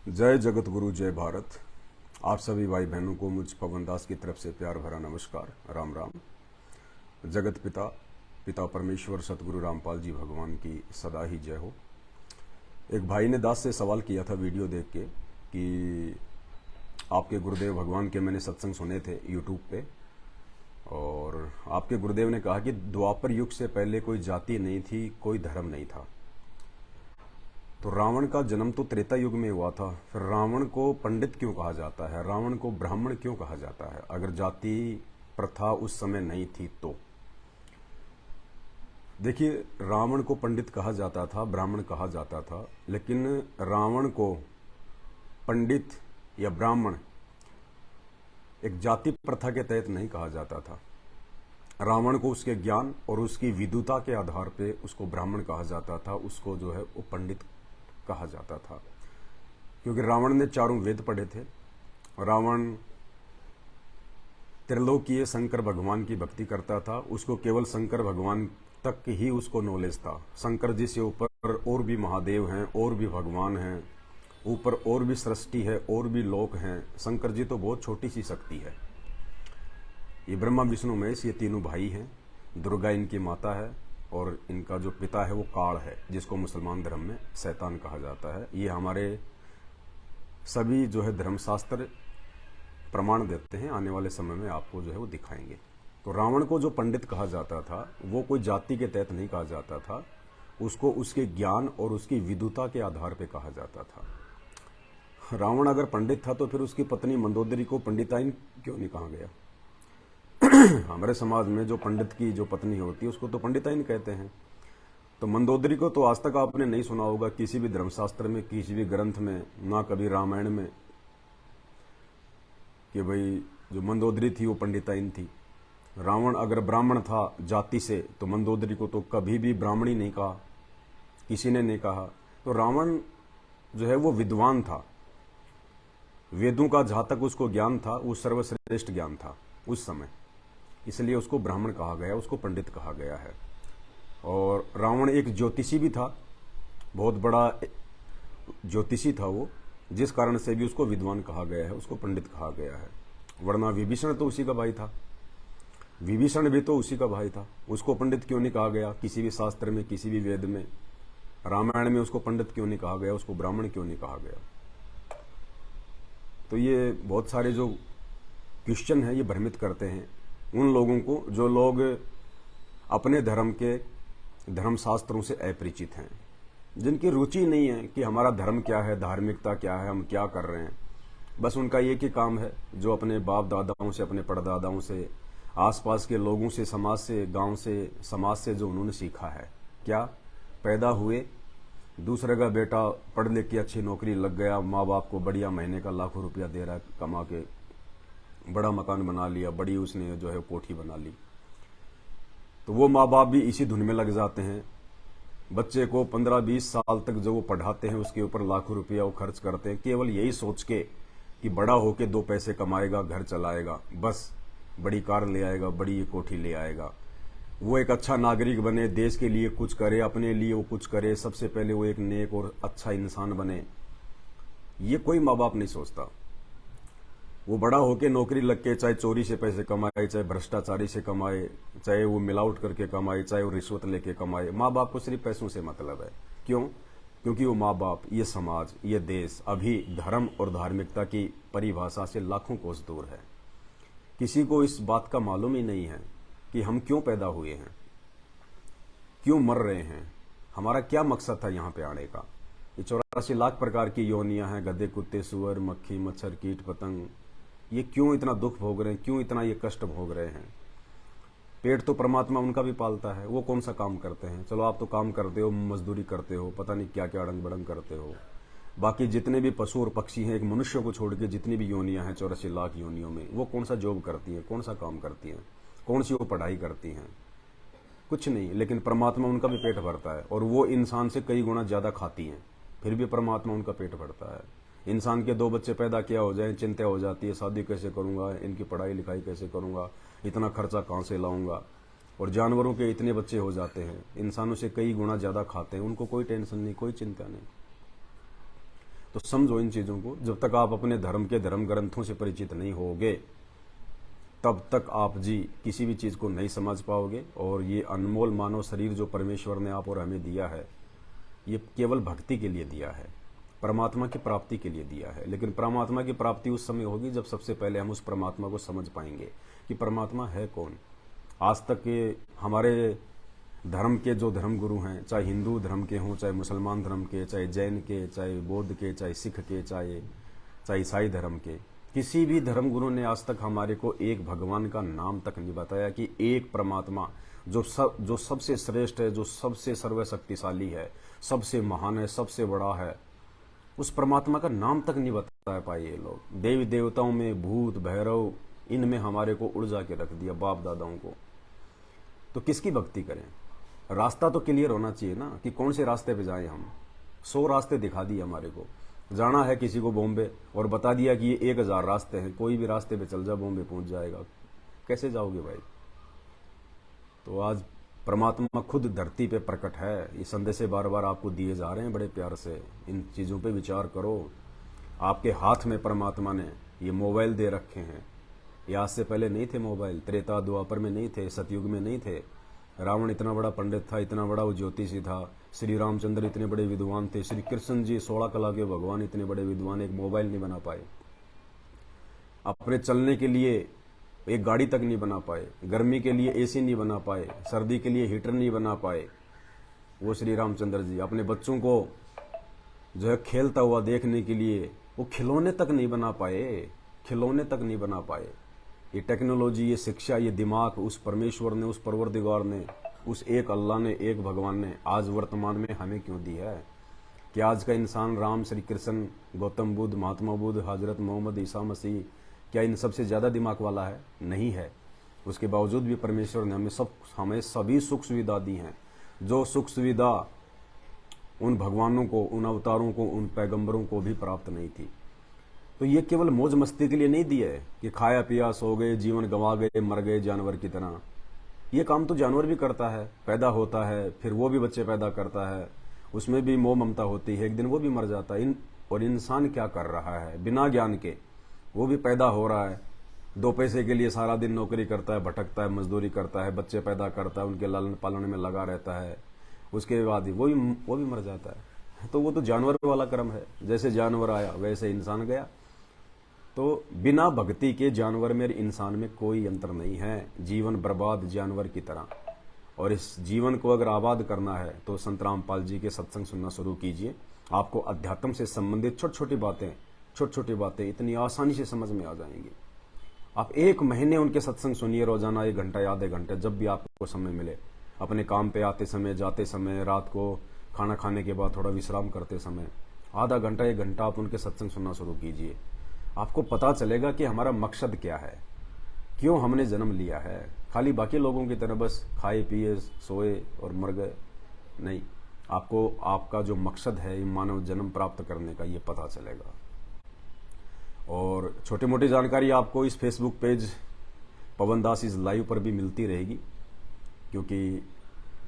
जय जगत गुरु जय भारत। आप सभी भाई बहनों को मुझ पवन दास की तरफ से प्यार भरा नमस्कार, राम राम। जगत पिता पिता परमेश्वर सतगुरु रामपाल जी भगवान की सदा ही जय हो। एक भाई ने दास से सवाल किया था वीडियो देख के कि आपके गुरुदेव भगवान के मैंने सत्संग सुने थे यूट्यूब पे, और आपके गुरुदेव ने कहा कि द्वापर युग से पहले कोई जाति नहीं थी, कोई धर्म नहीं था। तो रावण का जन्म तो त्रेता युग में हुआ था, फिर रावण को पंडित क्यों कहा जाता है, रावण को ब्राह्मण क्यों कहा जाता है अगर जाति प्रथा उस समय नहीं थी तो? देखिए, रावण को पंडित कहा जाता था, ब्राह्मण कहा जाता था, लेकिन रावण को पंडित या ब्राह्मण एक जाति प्रथा के तहत नहीं कहा जाता था। रावण को उसके ज्ञान और उसकी विद्वता के आधार पे उसको ब्राह्मण कहा जाता था, उसको जो है वो पंडित कहा जाता था, क्योंकि रावण ने चारों वेद पढ़े थे। रावण त्रिलोकीय शंकर भगवान की भक्ति करता था, उसको केवल शंकर भगवान तक ही उसको नॉलेज था। शंकर जी से ऊपर और भी महादेव हैं, और भी भगवान हैं, ऊपर और भी सृष्टि है, और भी लोक हैं। शंकर जी तो बहुत छोटी सी शक्ति है। ये ब्रह्मा विष्णु महेश ये तीनों भाई हैं, दुर्गा इनकी माता है, और इनका जो पिता है वो काल है, जिसको मुसलमान धर्म में शैतान कहा जाता है। ये हमारे सभी जो है धर्मशास्त्र प्रमाण देते हैं, आने वाले समय में आपको जो है वो दिखाएंगे। तो रावण को जो पंडित कहा जाता था वो कोई जाति के तहत नहीं कहा जाता था, उसको उसके ज्ञान और उसकी विद्वता के आधार पर कहा जाता था। रावण अगर पंडित था तो फिर उसकी पत्नी मंदोदरी को पंडिताइन क्यों नहीं कहा गया? हमारे समाज में जो पंडित की जो पत्नी होती है उसको तो पंडिताइन कहते हैं। तो मंदोदरी को तो आज तक आपने नहीं सुना होगा किसी भी धर्मशास्त्र में, किसी भी ग्रंथ में, ना कभी रामायण में कि भाई जो मंदोदरी थी वो पंडिताइन थी। रावण अगर ब्राह्मण था जाति से तो मंदोदरी को तो कभी भी ब्राह्मणी नहीं कहा, किसी ने नहीं कहा। तो रावण जो है वो विद्वान था, वेदों का जहां तक उसको ज्ञान था वो सर्वश्रेष्ठ ज्ञान था उस समय, इसलिए उसको ब्राह्मण कहा गया, उसको पंडित कहा गया है। और रावण एक ज्योतिषी भी था, बहुत बड़ा ज्योतिषी था वो, जिस कारण से भी उसको विद्वान कहा गया है, उसको पंडित कहा गया है। वरना विभीषण तो उसी का भाई था, विभीषण भी तो उसी का भाई था, उसको पंडित क्यों नहीं कहा गया किसी भी शास्त्र में, किसी भी वेद में? रामायण में उसको पंडित क्यों नहीं कहा गया, उसको ब्राह्मण क्यों नहीं कहा गया? तो ये बहुत सारे जो क्वेश्चन हैं ये भ्रमित करते हैं उन लोगों को जो लोग अपने धर्म के धर्मशास्त्रों से अपरिचित हैं, जिनकी रुचि नहीं है कि हमारा धर्म क्या है, धार्मिकता क्या है, हम क्या कर रहे हैं। बस उनका एक ही काम है जो अपने बाप दादाओं से, अपने परदादाओं से, आसपास के लोगों से, समाज से, गांव से, समाज से जो उन्होंने सीखा है। क्या? पैदा हुए, दूसरे का बेटा पढ़ लिख के अच्छी नौकरी लग गया, माँ बाप को बढ़िया महीने का लाखों रुपया दे रहा है, कमा के बड़ा मकान बना लिया, बड़ी उसने जो है कोठी बना ली, तो वो माँ बाप भी इसी धुन में लग जाते हैं। बच्चे को 15-20 साल तक जो वो पढ़ाते हैं उसके ऊपर लाखों रुपया वो खर्च करते हैं, केवल यही सोच के कि बड़ा होके 2 पैसे कमाएगा, घर चलाएगा, बस बड़ी कार ले आएगा, बड़ी कोठी ले आएगा, वो एक अच्छा नागरिक बने, देश के लिए कुछ करे, अपने लिए वो कुछ करे, सबसे पहले वो एक नेक और अच्छा इंसान बने। ये कोई माँ बाप नहीं सोचता। वो बड़ा होके नौकरी लग के चाहे चोरी से पैसे कमाए, चाहे भ्रष्टाचारी से कमाए, चाहे वो मिलावट करके कमाए, चाहे वो रिश्वत लेके कमाए, माँ बाप को सिर्फ पैसों से मतलब है। क्यों? क्योंकि वो माँ बाप, ये समाज, ये देश अभी धर्म और धार्मिकता की परिभाषा से लाखों कोस दूर है। किसी को इस बात का मालूम ही नहीं है कि हम क्यों पैदा हुए हैं, क्यों मर रहे हैं, हमारा क्या मकसद था यहाँ पे आने का। ये 84 लाख प्रकार की योनियां हैं, गधे, कुत्ते, सुअर, मक्खी, मच्छर, कीट, पतंग, ये क्यों इतना दुख भोग रहे हैं, क्यों इतना ये कष्ट भोग रहे हैं? पेट तो परमात्मा उनका भी पालता है, वो कौन सा काम करते हैं? चलो आप तो काम करते हो, मजदूरी करते हो, पता नहीं क्या क्या अड़ंग बड़ंग करते हो। बाकी जितने भी पशु और पक्षी हैं, एक मनुष्य को छोड़ के जितनी भी योनियां हैं 84 लाख योनियों में, वो कौन सा जॉब करती हैं, कौन सा काम करती हैं, कौन सी वो पढ़ाई करती हैं? कुछ नहीं। लेकिन परमात्मा उनका भी पेट भरता है, और वो इंसान से कई गुना ज्यादा खाती हैं, फिर भी परमात्मा उनका पेट भरता है। इंसान के 2 बच्चे पैदा किया हो जाए, चिंता हो जाती है, शादी कैसे करूंगा, इनकी पढ़ाई लिखाई कैसे करूंगा, इतना खर्चा कहाँ से लाऊंगा। और जानवरों के इतने बच्चे हो जाते हैं, इंसानों से कई गुना ज्यादा खाते हैं, उनको कोई टेंशन नहीं, कोई चिंता नहीं। तो समझो इन चीज़ों को। जब तक आप अपने धर्म के धर्म ग्रंथों से परिचित नहीं होगे तब तक आप जी किसी भी चीज़ को नहीं समझ पाओगे। और ये अनमोल मानव शरीर जो परमेश्वर ने आप और हमें दिया है, ये केवल भक्ति के लिए दिया है, परमात्मा की प्राप्ति के लिए दिया है। लेकिन परमात्मा की प्राप्ति उस समय होगी जब सबसे पहले हम उस परमात्मा को समझ पाएंगे कि परमात्मा है कौन। आज तक के हमारे धर्म के जो धर्म गुरु हैं, चाहे हिंदू धर्म के हों, चाहे मुसलमान धर्म के, चाहे जैन के, चाहे बौद्ध के, चाहे सिख के, चाहे ईसाई धर्म के, किसी भी धर्म गुरु ने आज तक हमारे को एक भगवान का नाम तक नहीं बताया कि एक परमात्मा जो सबसे श्रेष्ठ है, जो सबसे सर्वशक्तिशाली है, सबसे महान है, सबसे बड़ा है, उस परमात्मा का नाम तक नहीं बता पाए ये लोग। देवी देवताओं में, भूत भैरव, इनमें हमारे को उलझा के रख दिया बाप दादाओं को। तो किसकी भक्ति करें? रास्ता तो क्लियर होना चाहिए ना कि कौन से रास्ते पे जाएं हम। 100 रास्ते दिखा दिए हमारे को। जाना है किसी को बॉम्बे और बता दिया कि ये 1000 रास्ते हैं, कोई भी रास्ते पे चल जा बॉम्बे पहुंच जाएगा। कैसे जाओगे भाई? तो आज परमात्मा खुद धरती पे प्रकट है। ये संदेशे बार बार आपको दिए जा रहे हैं बड़े प्यार से। इन चीज़ों पे विचार करो। आपके हाथ में परमात्मा ने ये मोबाइल दे रखे हैं। ये आज से पहले नहीं थे मोबाइल। त्रेता द्वापर में नहीं थे, सतयुग में नहीं थे। रावण इतना बड़ा पंडित था, इतना बड़ा वो ज्योतिषी था। श्री रामचंद्र इतने बड़े विद्वान थे। श्री कृष्ण जी 16 कला के भगवान इतने बड़े विद्वान, एक मोबाइल नहीं बना पाए। अपने चलने के लिए एक गाड़ी तक नहीं बना पाए। गर्मी के लिए एसी नहीं बना पाए। सर्दी के लिए हीटर नहीं बना पाए। वो श्री रामचंद्र जी अपने बच्चों को जो है खेलता हुआ देखने के लिए वो खिलौने तक नहीं बना पाए। खिलौने तक नहीं बना पाए। ये टेक्नोलॉजी, ये शिक्षा, ये दिमाग उस परमेश्वर ने, उस परवरदिगार ने, उस एक अल्लाह ने, एक भगवान ने आज वर्तमान में हमें क्यों दी है? कि आज का इंसान राम, श्री कृष्ण, गौतम बुद्ध, महात्मा बुद्ध, हजरत मोहम्मद, ईसा मसीह, क्या इन सबसे ज़्यादा दिमाग वाला है? नहीं है। उसके बावजूद भी परमेश्वर ने हमें सभी सुख सुविधा दी हैं, जो सुख सुविधा उन भगवानों को, उन अवतारों को, उन पैगंबरों को भी प्राप्त नहीं थी। तो ये केवल मौज मस्ती के लिए नहीं दिया है कि खाया पिया सो गए, जीवन गंवा गए, मर गए जानवर की तरह। ये काम तो जानवर भी करता है, पैदा होता है, फिर वो भी बच्चे पैदा करता है, उसमें भी मोह ममता होती है, एक दिन वो भी मर जाता है। और इंसान क्या कर रहा है बिना ज्ञान के? वो भी पैदा हो रहा है, 2 पैसे के लिए सारा दिन नौकरी करता है, भटकता है, मजदूरी करता है, बच्चे पैदा करता है, उनके लालन पालन में लगा रहता है, उसके बाद वो भी मर जाता है। तो वो तो जानवर वाला कर्म है। जैसे जानवर आया वैसे इंसान गया। तो बिना भक्ति के जानवर में और इंसान में कोई अंतर नहीं है। जीवन बर्बाद जानवर की तरह। और इस जीवन को अगर आबाद करना है तो संत रामपाल जी के सत्संग सुनना शुरू कीजिए। आपको अध्यात्म से संबंधित छोटी छोटी बातें इतनी आसानी से समझ में आ जाएंगी। आप 1 महीने उनके सत्संग सुनिए, रोजाना 1 घंटा या आधे घंटे, जब भी आपको समय मिले, अपने काम पे आते समय, जाते समय, रात को खाना खाने के बाद थोड़ा विश्राम करते समय, आधा घंटा 1 घंटा आप उनके सत्संग सुनना शुरू कीजिए। आपको पता चलेगा कि हमारा मकसद क्या है, क्यों हमने जन्म लिया है। खाली बाकी लोगों की तरह बस खाए पिए सोए और मर गए नहीं। आपको आपका जो मकसद है ये मानव जन्म प्राप्त करने का, ये पता चलेगा। और छोटी मोटी जानकारी आपको इस Facebook page Pawan Das is live पर भी मिलती रहेगी, क्योंकि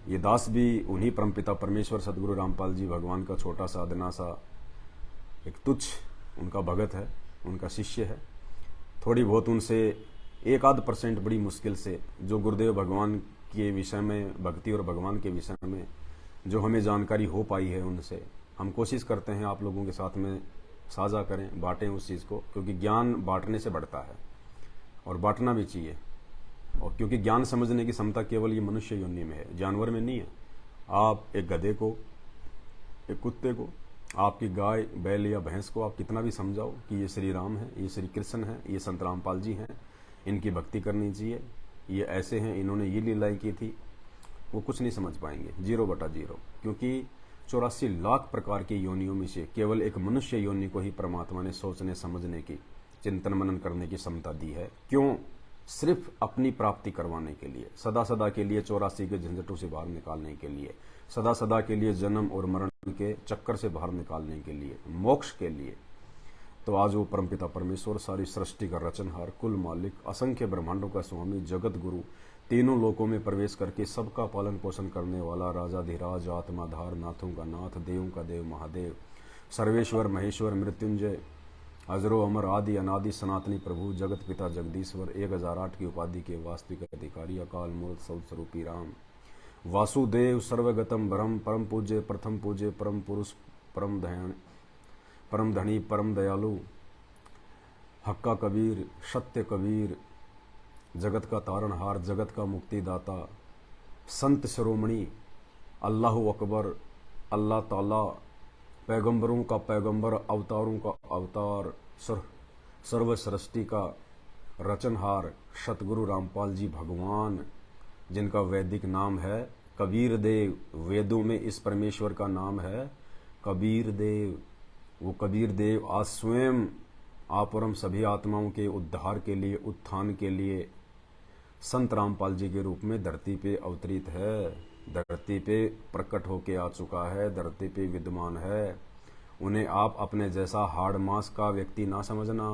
ये दास भी उन्हीं परमपिता परमेश्वर सदगुरु रामपाल जी भगवान का छोटा सा अदना सा एक तुच्छ उनका भगत है, उनका शिष्य है। थोड़ी बहुत उनसे 1-8% बड़ी मुश्किल से जो गुरुदेव भगवान के विषय में, भक्ति और भगवान के विषय में जो हमें जानकारी हो पाई है, उनसे हम कोशिश करते हैं आप लोगों के साथ में साझा करें, बांटें उस चीज़ को, क्योंकि ज्ञान बांटने से बढ़ता है और बांटना भी चाहिए। और क्योंकि ज्ञान समझने की क्षमता केवल ये मनुष्य योनि में है, जानवर में नहीं है। आप एक गधे को, एक कुत्ते को, आपकी गाय, बैल या भैंस को आप कितना भी समझाओ कि ये श्री राम है, ये श्री कृष्ण है, ये संत रामपाल जी हैं, इनकी भक्ति करनी चाहिए, ये ऐसे हैं, इन्होंने ये लीलाएं की थी, वो कुछ नहीं समझ पाएंगे। 0/0। क्योंकि 84 लाख प्रकार की योनियों में से केवल एक मनुष्य योनि को ही परमात्मा ने सोचने समझने की, चिंतन मनन करने की क्षमता दी है। क्यों? सिर्फ अपनी प्राप्ति करवाने के लिए, सदा सदा के लिए 84 के झंझटों से बाहर निकालने के लिए, सदा सदा के लिए जन्म और मरण के चक्कर से बाहर निकालने के लिए, मोक्ष के लिए। तो आज वो परमपिता परमेश्वर, सारी सृष्टि का रचनहार, कुल मालिक, असंख्य ब्रह्मांडों का स्वामी, जगत गुरु, तीनों लोकों में प्रवेश करके सबका पालन पोषण करने वाला, राजाधिराज, आत्माधार, नाथों का नाथ, देवों का देव महादेव, सर्वेश्वर महेश्वर मृत्युंजय अजरो अमर आदि अनादि सनातनी प्रभु जगत पिता जगदीश्वर 1008 की उपाधि के वास्तविक अधिकारी अकाल मूर्त स्वरूपी राम वासुदेव सर्वगतम ब्रह्म परम पूज्य प्रथम पूज्य परम पुरुष परम धनी परम दयालु हक्का कबीर सत्य कबीर जगत का तारणहार जगत का मुक्तिदाता संत शिरोमणि अल्लाह अकबर अल्लाह ताला पैगंबरों का पैगंबर अवतारों का अवतार सर्व सृष्टि का रचनहार सतगुरु रामपाल जी भगवान, जिनका वैदिक नाम है कबीर देव। वेदों में इस परमेश्वर का नाम है कबीर देव। वो कबीर देव आज स्वयं आप और हम सभी आत्माओं के उद्धार के लिए, उत्थान के लिए संत रामपाल जी के रूप में धरती पे अवतरित है, धरती पे प्रकट होके आ चुका है, धरती पे विद्यमान है। उन्हें आप अपने जैसा हाड़ मांस का व्यक्ति ना समझना,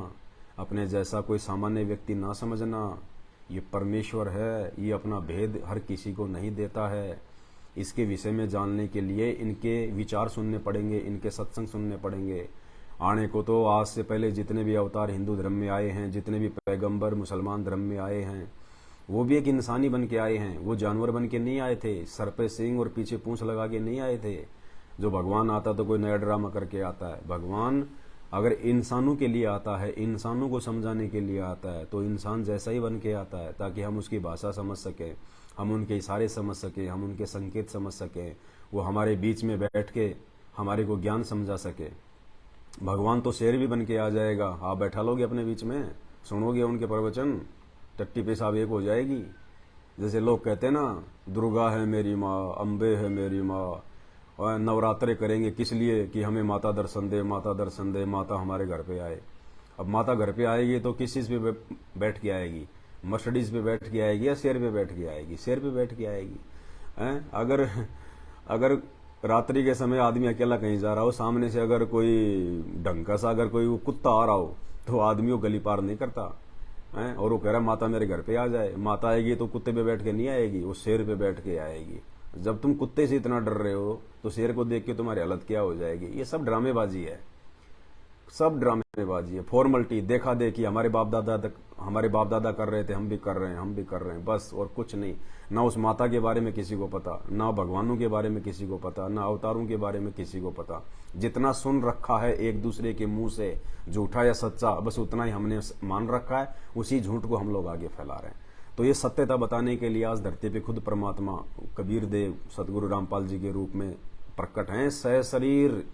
अपने जैसा कोई सामान्य व्यक्ति ना समझना। ये परमेश्वर है, ये अपना भेद हर किसी को नहीं देता है। इसके विषय में जानने के लिए इनके विचार सुनने पड़ेंगे, इनके सत्संग सुनने पड़ेंगे। आने को तो आज से पहले जितने भी अवतार हिंदू धर्म में आए हैं, जितने भी पैगंबर मुसलमान धर्म में आए हैं, वो भी एक इंसानी बन के आए हैं। वो जानवर बन के नहीं आए थे, सर पे सींग और पीछे पूंछ लगा के नहीं आए थे। जो भगवान आता तो कोई नया ड्रामा करके आता है। भगवान अगर इंसानों के लिए आता है, इंसानों को समझाने के लिए आता है, तो इंसान जैसा ही बन के आता है, ताकि हम उसकी भाषा समझ सकें, हम उनके इशारे समझ सकें, हम उनके संकेत समझ सकें। वो हमारे बीच में बैठ के हमारे को ज्ञान समझा सके। भगवान तो शेर भी बन के आ जाएगा, आप बैठा लोगे अपने बीच में, सुनोगे उनके प्रवचन, टट्टी पेशाब एक हो जाएगी। जैसे लोग कहते हैं ना, दुर्गा है मेरी माँ, अम्बे है मेरी माँ, और नवरात्रे करेंगे किस लिए कि हमें माता दर्शन दे, माता दर्शन दे, माता हमारे घर पे आए। अब माता घर पे आएगी तो किस चीज़ पे बैठ के आएगी? मर्सिडीज पे बैठ के आएगी या शेर पे बैठ के आएगी? शेर पे बैठ के आएगी। अगर रात्रि के समय आदमी अकेला कहीं जा रहा हो, सामने से अगर कोई ढंग सा अगर कोई कुत्ता आ रहा हो, तो आदमी वो गली पार नहीं करता है। और वो कह रहा माता मेरे घर पे आ जाए। माता आएगी तो कुत्ते पे बैठ के नहीं आएगी, वो शेर पे बैठ के आएगी। जब तुम कुत्ते से इतना डर रहे हो तो शेर को देख के तुम्हारी हालत क्या हो जाएगी? ये सब ड्रामेबाजी है, सब ड्रामेबाजी है, फॉर्मलिटी, देखा देखी। हमारे बाप दादा कर रहे थे, हम भी कर रहे हैं, बस, और कुछ नहीं। ना उस माता के बारे में किसी को पता, ना भगवानों के बारे में किसी को पता, ना अवतारों के बारे में किसी को पता। जितना सुन रखा है एक दूसरे के मुंह से, झूठा या सच्चा, बस उतना ही हमने मान रखा है। उसी झूठ को हम लोग आगे फैला रहे हैं। तो ये सत्यता बताने के लिए आज धरती पे खुद परमात्मा कबीर देव सतगुरु रामपाल जी के रूप में प्रकट हैं, सह शरीर।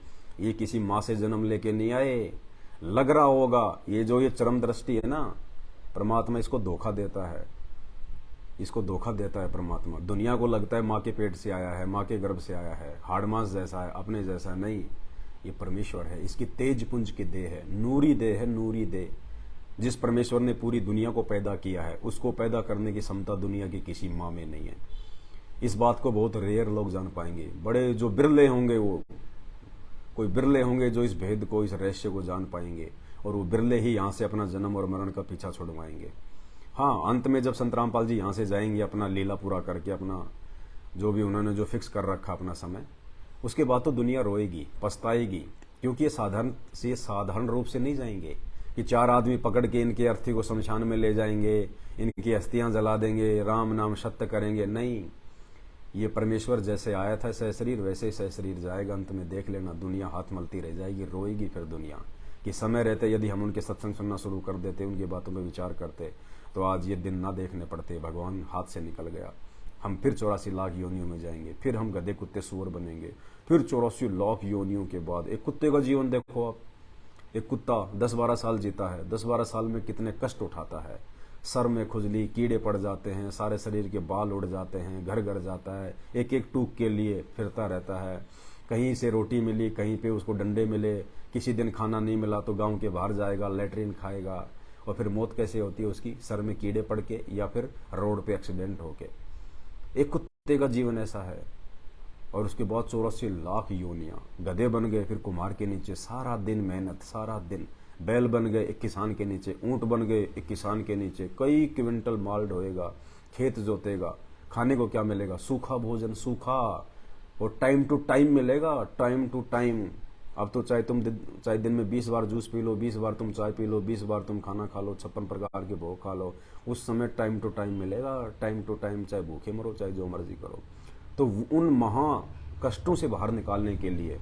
ये किसी माँ से जन्म लेके नहीं आए। लग रहा होगा ये जो ये चरम दृष्टि है ना, परमात्मा इसको धोखा देता है, इसको धोखा देता है परमात्मा। दुनिया को लगता है माँ के पेट से आया है, माँ के गर्भ से आया है, हाड़ मांस जैसा है, अपने जैसा नहीं। ये परमेश्वर है, इसकी तेज पुंज की देह है, नूरी देह है, नूरी देह। जिस परमेश्वर ने पूरी दुनिया को पैदा किया है, उसको पैदा करने की क्षमता दुनिया की किसी माँ में नहीं है। इस बात को बहुत रेयर लोग जान पाएंगे। बड़े जो बिरले होंगे, वो कोई बिरले होंगे जो इस भेद को, इस रहस्य को जान पाएंगे, और वो बिरले ही यहाँ से अपना जन्म और मरण का पीछा छुड़वाएंगे। हाँ, अंत में जब संत रामपाल जी यहाँ से जाएंगे अपना लीला पूरा करके, अपना जो भी उन्होंने जो फिक्स कर रखा अपना समय, उसके बाद तो दुनिया रोएगी, पछताएगी। क्योंकि ये साधारण रूप से नहीं जाएंगे कि 4 आदमी पकड़ के इनके अर्थी को शमशान में ले जाएंगे, इनकी अस्थियां जला देंगे, राम नाम सत्य करेंगे। नहीं, ये परमेश्वर जैसे आया था सह शरीर, वैसे ही सह शरीर जाएगा। अंत में देख लेना, दुनिया हाथ मलती रह जाएगी, रोएगी फिर दुनिया। कि समय रहते यदि हम उनके सत्संग सुनना शुरू कर देते, उनकी बातों में विचार करते, तो आज ये दिन ना देखने पड़ते। भगवान हाथ से निकल गया। हम फिर 84 लाख योनियों में जाएंगे, फिर हम गधे कुत्ते सूअर बनेंगे, फिर 84 लाख योनियों के बाद। एक कुत्ते का जीवन देखो आप, एक कुत्ता 10-12 साल जीता है, 10-12 साल में कितने कष्ट उठाता है। सर में खुजली, कीड़े पड़ जाते हैं, सारे शरीर के बाल उड़ जाते हैं, घर घर जाता है, एक एक टूक के लिए फिरता रहता है। कहीं से रोटी मिली, कहीं पे उसको डंडे मिले, किसी दिन खाना नहीं मिला तो गांव के बाहर जाएगा, लैट्रिन खाएगा। और फिर मौत कैसे होती है उसकी? सर में कीड़े पड़ के या फिर रोड पे एक्सीडेंट होके। एक कुत्ते का जीवन ऐसा है। और उसके बाद 84 लाख योनियां, गधे बन गए, फिर कुम्हार के नीचे सारा दिन मेहनत, सारा दिन। बैल बन गए एक किसान के नीचे, ऊंट बन गए एक किसान के नीचे, कई क्विंटल माल ढोएगा, खेत जोतेगा। खाने को क्या मिलेगा? सूखा भोजन, सूखा, और टाइम टू टाइम मिलेगा, टाइम टू टाइम। अब तो चाहे दिन में 20 बार जूस पी लो, 20 बार तुम चाय पी लो, 20 बार तुम खाना खा लो, 56 प्रकार के भोग खा लो, उस समय टाइम टू टाइम मिलेगा, टाइम टू टाइम, चाहे भूखे मरो चाहे जो मर्जी करो। तो उन महा कष्टों से बाहर निकालने के लिए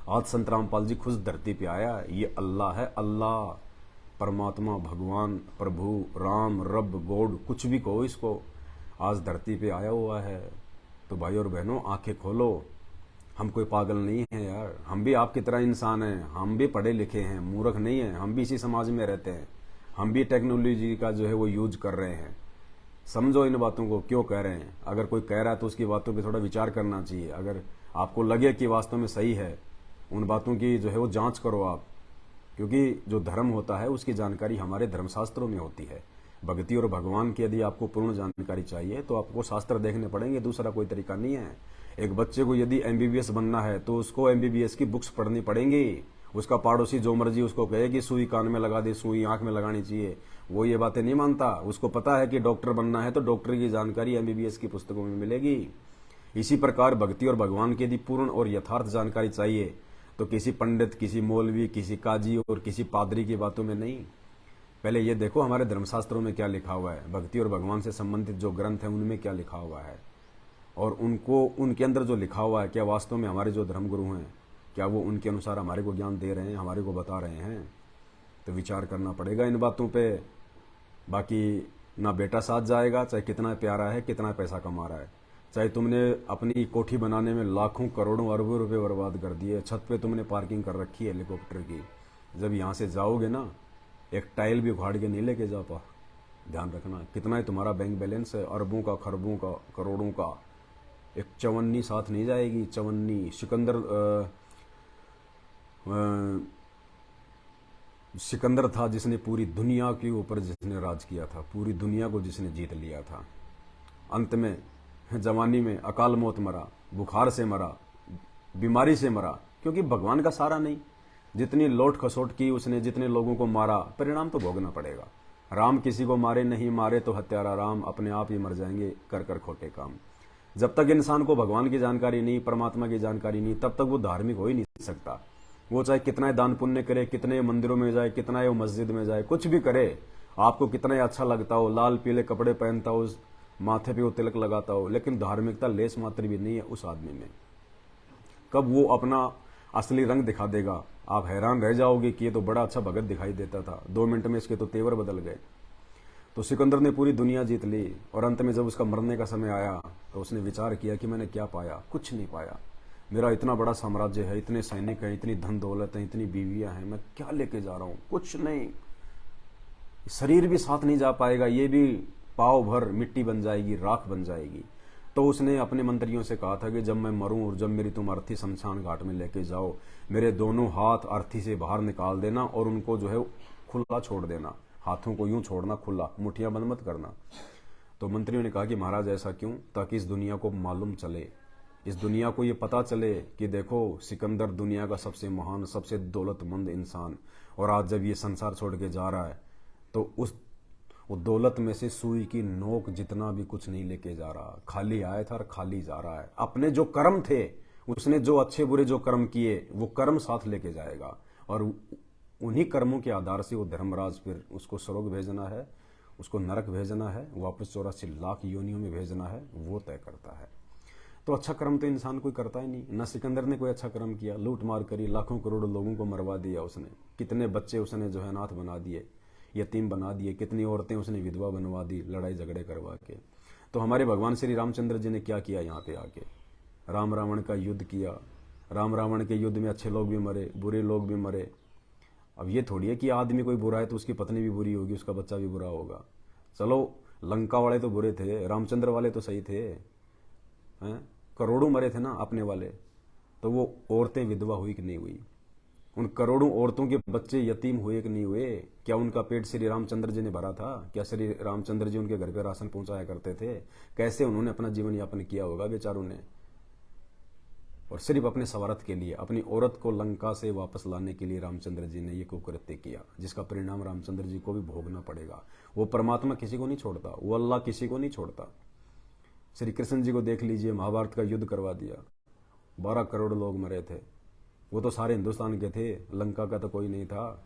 आज संत रामपाल जी खुद धरती पे आया। ये अल्लाह है, अल्लाह, परमात्मा, भगवान, प्रभु, राम, रब, गॉड, कुछ भी कहो इसको, आज धरती पे आया हुआ है। तो भाई और बहनों, आंखें खोलो, हम कोई पागल नहीं है यार, हम भी आपकी तरह इंसान हैं, हम भी पढ़े लिखे हैं, मूर्ख नहीं हैं, हम भी इसी समाज में रहते हैं, हम भी टेक्नोलॉजी का जो है वो यूज कर रहे हैं। समझो इन बातों को, क्यों कह रहे हैं। अगर कोई कह रहा है तो उसकी बातों पे थोड़ा विचार करना चाहिए। अगर आपको लगे कि वास्तव में सही है, उन बातों की जो है वो जांच करो आप, क्योंकि जो धर्म होता है उसकी जानकारी हमारे धर्मशास्त्रों में होती है। भक्ति और भगवान की यदि आपको पूर्ण जानकारी चाहिए तो आपको शास्त्र देखने पड़ेंगे, दूसरा कोई तरीका नहीं है। एक बच्चे को यदि एमबीबीएस बनना है तो उसको एमबीबीएस की बुक्स पढ़नी पड़ेंगी। उसका पड़ोसी जो मर्जी उसको कहे कि सुई कान में लगा दे, सुई आंख में लगानी चाहिए, वो ये बातें नहीं मानता। उसको पता है कि डॉक्टर बनना है तो डॉक्टर की जानकारी एमबीबीएस की पुस्तकों में मिलेगी। इसी प्रकार भक्ति और भगवान की यदि पूर्ण और यथार्थ जानकारी चाहिए तो किसी पंडित, किसी मौलवी, किसी काजी और किसी पादरी की बातों में नहीं। पहले ये देखो हमारे धर्मशास्त्रों में क्या लिखा हुआ है, भक्ति और भगवान से संबंधित जो ग्रंथ है उनमें क्या लिखा हुआ है, और उनको उनके अंदर जो लिखा हुआ है क्या वास्तव में हमारे जो धर्मगुरु हैं क्या वो उनके अनुसार हमारे को ज्ञान दे रहे हैं, हमारे को बता रहे हैं। तो विचार करना पड़ेगा इन बातों पे। बाकी ना बेटा साथ जाएगा, चाहे कितना प्यारा है, कितना पैसा कमा रहा है, चाहे तुमने अपनी कोठी बनाने में लाखों करोड़ों अरबों रुपए बर्बाद कर दिए, छत पे तुमने पार्किंग कर रखी है हेलीकॉप्टर की, जब यहाँ से जाओगे ना एक टाइल भी उखाड़ के नहीं लेके जा पा। ध्यान रखना कितना है तुम्हारा बैंक बैलेंस है, अरबों का, खरबों का, करोड़ों का। एक चवन्नी साथ नहीं जाएगी, चवन्नी। सिकंदर था जिसने पूरी दुनिया के ऊपर जिसने राज किया था, पूरी दुनिया को जिसने जीत लिया था। अंत में जवानी में अकाल मौत मरा, बुखार से मरा, बीमारी से मरा, क्योंकि भगवान का सारा नहीं। जितनी लोट खसोट की उसने, जितने लोगों को मारा, परिणाम तो भोगना पड़ेगा। राम किसी को मारे नहीं, मारे तो हत्यारा राम, अपने आप ही मर जाएंगे कर कर खोटे काम। जब तक इंसान को भगवान की जानकारी नहीं, परमात्मा की जानकारी नहीं, तब तक वो धार्मिक हो ही नहीं सकता। वो चाहे कितना दान पुण्य करे, कितने मंदिरों में जाए, कितना वो मस्जिद में जाए, कुछ भी करे, आपको कितना अच्छा लगता हो, लाल पीले कपड़े पहनता हो, माथे पे वो तिलक लगाता हो, लेकिन धार्मिकता लेस मात्र भी नहीं है उस आदमी में। कब वो अपना असली रंग दिखा देगा, आप हैरान रह जाओगे कि ये तो बड़ा अच्छा भगत दिखाई देता था, 2 मिनट में इसके तो तेवर बदल गए। तो सिकंदर ने पूरी दुनिया जीत ली, और अंत में जब उसका मरने का समय आया तो उसने विचार किया कि मैंने क्या पाया, कुछ नहीं पाया। मेरा इतना बड़ा साम्राज्य है, इतने सैनिक हैं, इतनी धन दौलत है, इतनी बीवियां हैं, मैं क्या लेके जा रहा हूं, कुछ नहीं। शरीर भी साथ नहीं जा पाएगा, ये भी पाव भर मिट्टी बन जाएगी, राख बन जाएगी। तो उसने अपने मंत्रियों से कहा था कि जब मैं मरूं और जब मेरी तुम अर्थी शमशान घाट में लेके जाओ, मेरे दोनों हाथ अर्थी से बाहर निकाल देना और उनको जो है खुला छोड़ देना, हाथों को यूं छोड़ना खुला, मुठ्ठियां बंद मत करना। तो मंत्रियों ने कहा कि महाराज ऐसा क्यों? ताकि इस दुनिया को मालूम चले, इस दुनिया को ये पता चले कि देखो सिकंदर दुनिया का सबसे महान, सबसे दौलतमंद इंसान, और आज जब ये संसार छोड़ के जा रहा है तो वो दौलत में से सुई की नोक जितना भी कुछ नहीं लेके जा रहा, खाली आया था और खाली जा रहा है। अपने जो कर्म थे, उसने जो अच्छे बुरे जो कर्म किए, वो कर्म साथ लेके जाएगा, और उन्हीं कर्मों के आधार से वो धर्मराज फिर उसको स्वर्ग भेजना है, उसको नरक भेजना है, वापस 84 लाख योनियों में भेजना है, वो तय करता है। तो अच्छा कर्म तो इंसान कोई करता ही नहीं। न सिकंदर ने कोई अच्छा कर्म किया, लूट मार करी, लाखों करोड़ों लोगों को मरवा दिया उसने, कितने बच्चे उसने जो है अनाथ बना दिए, यतीम बना दिए, कितनी औरतें उसने विधवा बनवा दी लड़ाई झगड़े करवा के। तो हमारे भगवान श्री रामचंद्र जी ने क्या किया, यहाँ पे आके राम रावण का युद्ध किया। राम रावण के युद्ध में अच्छे लोग भी मरे, बुरे लोग भी मरे। अब ये थोड़ी है कि आदमी कोई बुरा है तो उसकी पत्नी भी बुरी होगी, उसका बच्चा भी बुरा होगा। चलो लंका वाले तो बुरे थे, रामचंद्र वाले तो सही थे, हैं? करोड़ों मरे थे ना अपने वाले। तो वो औरतें विधवा हुई कि नहीं हुई? उन करोड़ों औरतों के बच्चे यतीम हुए कि नहीं हुए? क्या उनका पेट श्री रामचंद्र जी ने भरा था? क्या श्री रामचंद्र जी उनके घर पे राशन पहुंचाया करते थे? कैसे उन्होंने अपना जीवन यापन किया होगा बेचारों ने? और सिर्फ अपने स्वार्थ के लिए, अपनी औरत को लंका से वापस लाने के लिए रामचंद्र जी ने ये कुकृत्य किया, जिसका परिणाम रामचंद्र जी को भी भोगना पड़ेगा। वो परमात्मा किसी को नहीं छोड़ता, वो अल्लाह किसी को नहीं छोड़ता। श्री कृष्ण जी को देख लीजिए, महाभारत का युद्ध करवा दिया, 12 करोड़ लोग मरे थे, वो तो सारे हिंदुस्तान के थे, लंका का तो कोई नहीं था।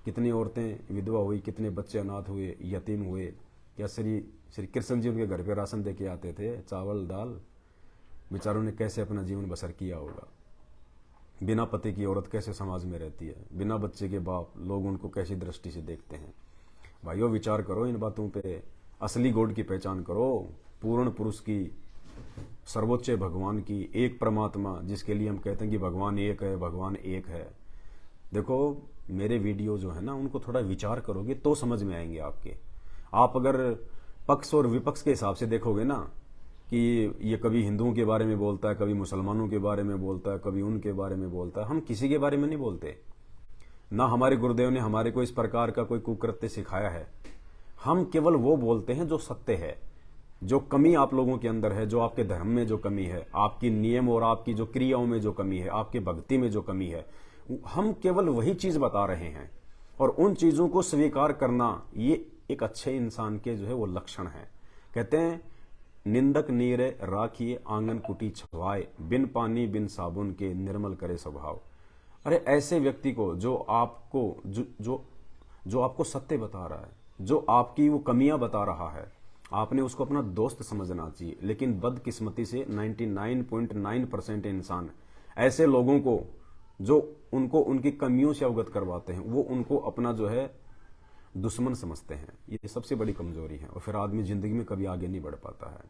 कितनी औरतें विधवा हुई, कितने बच्चे अनाथ हुए, यतीम हुए। या श्री श्री कृष्ण जी उनके घर पे राशन दे के आते थे, चावल दाल। बेचारों ने कैसे अपना जीवन बसर किया होगा। बिना पति की औरत कैसे समाज में रहती है, बिना बच्चे के बाप, लोग उनको कैसी दृष्टि से देखते हैं। भाइयों, विचार करो इन बातों पे। असली गॉड की पहचान करो, पूर्ण पुरुष की, सर्वोच्च भगवान की, एक परमात्मा, जिसके लिए हम कहते हैं कि भगवान एक है, भगवान एक है। देखो, मेरे वीडियो जो है ना, उनको थोड़ा विचार करोगे तो समझ में आएंगे आपके। आप अगर पक्ष और विपक्ष के हिसाब से देखोगे ना, कि ये कभी हिंदुओं के बारे में बोलता है, कभी मुसलमानों के बारे में बोलता है, कभी उनके बारे में बोलता है, हम किसी के बारे में नहीं बोलते। ना हमारे गुरुदेव ने हमारे को इस प्रकार का कोई कुकृत्य सिखाया है। हम केवल वो बोलते हैं जो सत्य है। जो कमी आप लोगों के अंदर है, जो आपके धर्म में जो कमी है, आपकी नियम और आपकी जो क्रियाओं में जो कमी है, आपकी भक्ति में जो कमी है, हम केवल वही चीज बता रहे हैं। और उन चीजों को स्वीकार करना, ये एक अच्छे इंसान के जो है वो लक्षण है। कहते हैं, निंदक नीरे राखिए आंगन कुटी छवाए, बिन पानी बिन साबुन के निर्मल करे स्वभाव। अरे ऐसे व्यक्ति को जो आपको सत्य बता रहा है, जो आपकी वो कमियां बता रहा है, आपने उसको अपना दोस्त समझना चाहिए। लेकिन बदकिस्मती से 99.9% इंसान ऐसे लोगों को, जो उनको उनकी कमियों से अवगत करवाते हैं, वो उनको अपना जो है दुश्मन समझते हैं। ये सबसे बड़ी कमजोरी है, और फिर आदमी जिंदगी में कभी आगे नहीं बढ़ पाता है।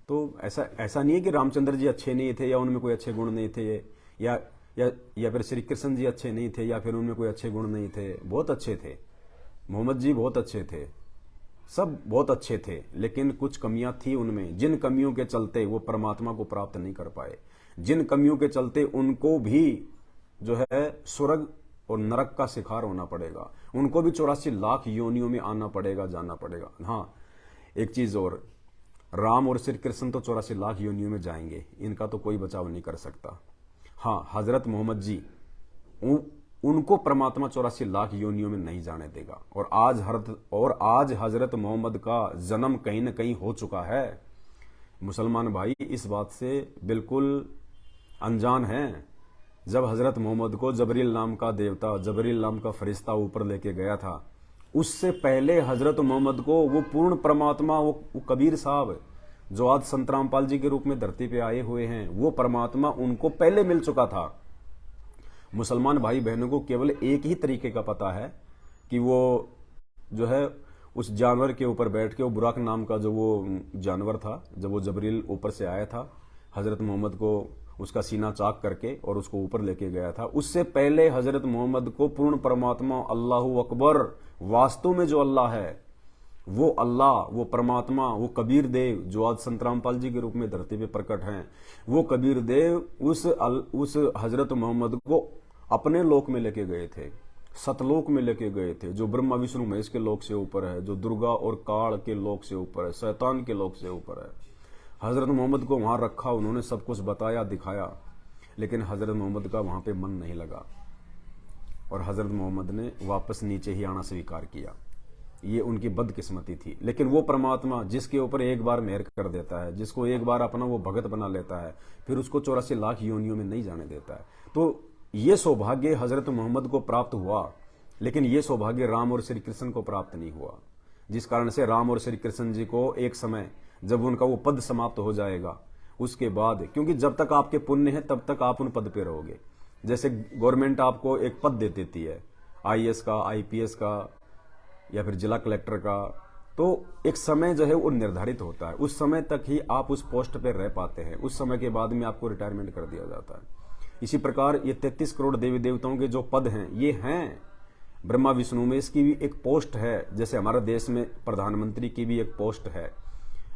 तो ऐसा नहीं है कि रामचंद्र जी अच्छे नहीं थे, या उनमें कोई अच्छे गुण नहीं थे, या फिर श्री कृष्ण जी अच्छे नहीं थे, या फिर उनमें कोई अच्छे गुण नहीं थे। बहुत अच्छे थे। मोहम्मद जी बहुत अच्छे थे, सब बहुत अच्छे थे, लेकिन कुछ कमियां थी उनमें, जिन कमियों के चलते वो परमात्मा को प्राप्त नहीं कर पाए। जिन कमियों के चलते उनको भी जो है स्वर्ग और नरक का शिकार होना पड़ेगा। उनको भी 84 लाख योनियों में आना पड़ेगा, जाना पड़ेगा। हाँ, एक चीज और, राम और श्री कृष्ण तो 84 लाख योनियों में जाएंगे, इनका तो कोई बचाव नहीं कर सकता। हाँ, हजरत मोहम्मद जी, उनको परमात्मा 84 लाख योनियों में नहीं जाने देगा। और आज हजरत मोहम्मद का जन्म कहीं न कहीं हो चुका है। मुसलमान भाई इस बात से बिल्कुल अनजान हैं। जब हजरत मोहम्मद को जबरील नाम का देवता, जबरील नाम का फरिश्ता ऊपर लेके गया था, उससे पहले हजरत मोहम्मद को वो पूर्ण परमात्मा, वो कबीर साहब जो आज संत रामपाल जी के रूप में धरती पे आए हुए हैं, वो परमात्मा उनको पहले मिल चुका था। मुसलमान भाई बहनों को केवल एक ही तरीके का पता है कि वो जो है उस जानवर के ऊपर बैठ के, वो बुराक नाम का जो वो जानवर था, जब वो जबरील ऊपर से आया था, हजरत मोहम्मद को उसका सीना चाक करके और उसको ऊपर लेके गया था। उससे पहले हजरत मोहम्मद को पूर्ण परमात्मा, अल्लाहु अकबर, वास्तव में जो अल्लाह है, वो अल्लाह, वो परमात्मा, वो कबीर देव जो आज संत रामपाल जी के रूप में धरती पे प्रकट हैं, वो कबीर देव उस हजरत मोहम्मद को अपने लोक में लेके गए थे, सतलोक में लेके गए थे, जो ब्रह्मा विष्णु महेश के लोक से ऊपर है, जो दुर्गा और काल के लोक से ऊपर है, शैतान के लोक से ऊपर है। हजरत मोहम्मद को वहां रखा, उन्होंने सब कुछ बताया, दिखाया, लेकिन हजरत मोहम्मद का वहां पे मन नहीं लगा और हजरत मोहम्मद ने वापस नीचे ही आना स्वीकार किया। ये उनकी बदकिस्मती थी। लेकिन वो परमात्मा जिसके ऊपर एक बार मेहर कर देता है, जिसको एक बार अपना वो भगत बना लेता है, फिर उसको 84 लाख योनियों में नहीं जाने देता है। तो ये सौभाग्य हजरत मोहम्मद को प्राप्त हुआ, लेकिन ये सौभाग्य राम और श्री कृष्ण को प्राप्त नहीं हुआ। जिस कारण से राम और श्री कृष्ण जी को एक समय जब उनका वो पद समाप्त हो जाएगा, उसके बाद, क्योंकि जब तक आपके पुण्य है तब तक आप उन पद पे रहोगे। जैसे गवर्नमेंट आपको एक पद दे देती है, IAS का, IPS का, या फिर जिला कलेक्टर का, तो एक समय जो है वो निर्धारित होता है। उस समय तक ही आप उस पोस्ट पे रह पाते हैं, उस समय के बाद में आपको रिटायरमेंट कर दिया जाता है। इसी प्रकार ये 33 करोड़ देवी देवताओं के जो पद हैं, ये हैं ब्रह्मा विष्णु में, इसकी भी एक पोस्ट है। जैसे हमारे देश में प्रधानमंत्री की भी एक पोस्ट है,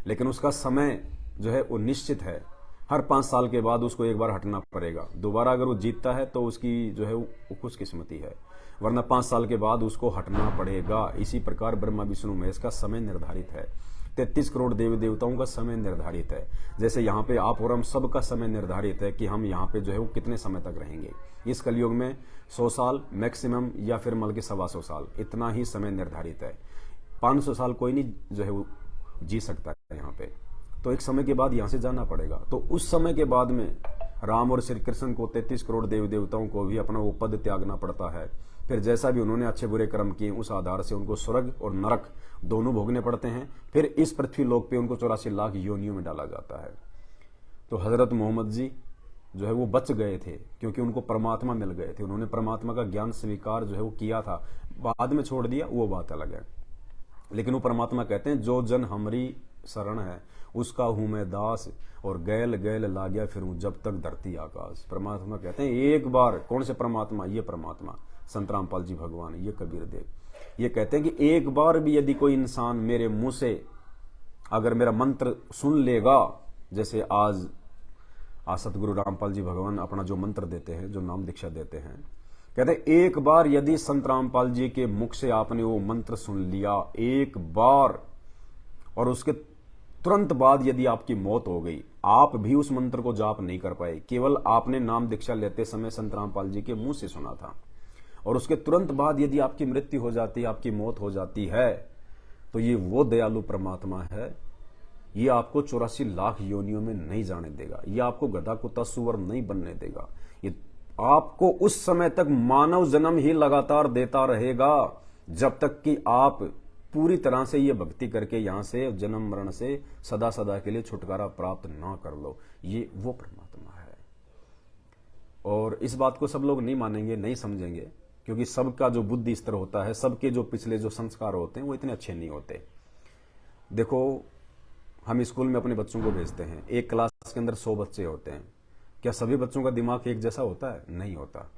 लेकिन उसका समय जो है वो निश्चित है। हर 5 साल के बाद उसको एक बार हटना पड़ेगा। दोबारा अगर वो जीतता है तो उसकी जो है वो खुशकिस्मती है, वरना 5 साल के बाद उसको हटना पड़ेगा। इसी प्रकार ब्रह्मा विष्णु महेश का समय निर्धारित है, 33 करोड़ देवी देवताओं का समय निर्धारित है। जैसे यहाँ पे आप और हम सब का समय निर्धारित है कि हम यहाँ पे जो है वो कितने समय तक रहेंगे। इस कलयुग में 100 साल मैक्सिमम, या फिर मान के 125 साल, इतना ही समय निर्धारित है। 500 साल कोई नहीं जो है वो जी सकता है यहाँ पे। तो एक समय के बाद यहाँ से जाना पड़ेगा। तो उस समय के बाद में राम और श्री कृष्ण को 33 करोड़ देवी देवताओं को भी अपना वो पद त्यागना पड़ता है। फिर जैसा भी उन्होंने अच्छे बुरे कर्म किए उस आधार से उनको स्वर्ग और नरक दोनों भोगने पड़ते हैं। फिर इस पृथ्वी लोक पे उनको 84 लाख योनियों में डाला जाता है। तो हजरत मोहम्मद जी जो है वो बच गए थे क्योंकि उनको परमात्मा मिल गए थे। उन्होंने परमात्मा का ज्ञान स्वीकार जो है वो किया था, बाद में छोड़ दिया वो बात अलग है। लेकिन वो परमात्मा कहते हैं जो जन हमारी शरण है उसका हूं मैं दास, और गैल गैल लागया फिरूं जब तक धरती आकाश। परमात्मा कहते हैं एक बार, कौन से परमात्मा? ये परमात्मा संत रामपाल जी भगवान, ये कबीर देव, ये कहते हैं कि एक बार भी यदि कोई इंसान मेरे मुंह से अगर मेरा मंत्र सुन लेगा, जैसे आज सतगुरु रामपाल जी भगवान अपना जो मंत्र देते हैं, जो नाम दीक्षा देते हैं, कहते हैं एक बार यदि संत रामपाल जी के मुख से आपने वो मंत्र सुन लिया एक बार, और उसके तुरंत बाद यदि आपकी मौत हो गई, आप भी उस मंत्र को जाप नहीं कर पाए, केवल आपने नाम दीक्षा लेते समय संत रामपाल जी के मुंह से सुना था, और उसके तुरंत बाद यदि आपकी मृत्यु हो जाती, आपकी मौत हो जाती है, तो ये वो दयालु परमात्मा है, ये आपको 84 लाख योनियों में नहीं जाने देगा, ये आपको गधा कुत्ता सुअर नहीं बनने देगा, ये आपको उस समय तक मानव जन्म ही लगातार देता रहेगा जब तक कि आप पूरी तरह से ये भक्ति करके यहां से जन्म मरण से सदा सदा के लिए छुटकारा प्राप्त ना कर लो। ये वो परमात्मा है। और इस बात को सब लोग नहीं मानेंगे, नहीं समझेंगे, क्योंकि सबका जो बुद्धि स्तर होता है, सबके जो पिछले जो संस्कार होते हैं वो इतने अच्छे नहीं होते। देखो, हम स्कूल में अपने बच्चों को भेजते हैं, एक क्लास के अंदर 100 बच्चे होते हैं, क्या सभी बच्चों का दिमाग एक जैसा होता है? नहीं होता।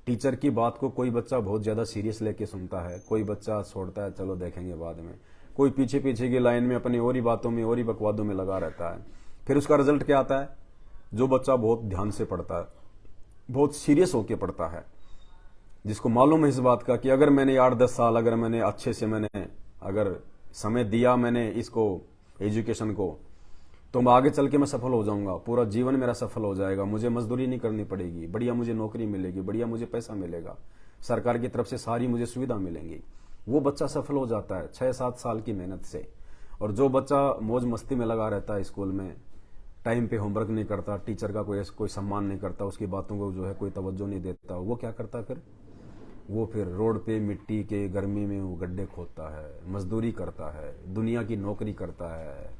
टीचर की बात को कोई बच्चा बहुत ज्यादा सीरियस लेके सुनता है, कोई बच्चा छोड़ता है, चलो देखेंगे बाद में, कोई पीछे पीछे की लाइन में अपनी और ही बातों में और ही बकवादों में लगा रहता है। फिर उसका रिजल्ट क्या आता है? जो बच्चा बहुत ध्यान से पढ़ता है, बहुत सीरियस होकर पढ़ता है, जिसको मालूम है इस बात का कि अगर मैंने 8-10 साल अगर मैंने अच्छे से मैंने अगर समय दिया मैंने इसको एजुकेशन को, तो आगे चल के मैं सफल हो जाऊंगा, पूरा जीवन मेरा सफल हो जाएगा, मुझे मजदूरी नहीं करनी पड़ेगी, बढ़िया मुझे नौकरी मिलेगी, बढ़िया मुझे पैसा मिलेगा, सरकार की तरफ से सारी मुझे सुविधा मिलेंगी। वो बच्चा सफल हो जाता है 6-7 साल की मेहनत से। और जो बच्चा मौज मस्ती में लगा रहता है, स्कूल में टाइम पे होमवर्क नहीं करता, टीचर का कोई सम्मान नहीं करता, उसकी बातों को जो है कोई तवज्जो नहीं देता, वो क्या करता फिर? वो फिर रोड पे मिट्टी के गर्मी में वो गड्ढे खोदता है, मजदूरी करता है, दुनिया की नौकरी करता है।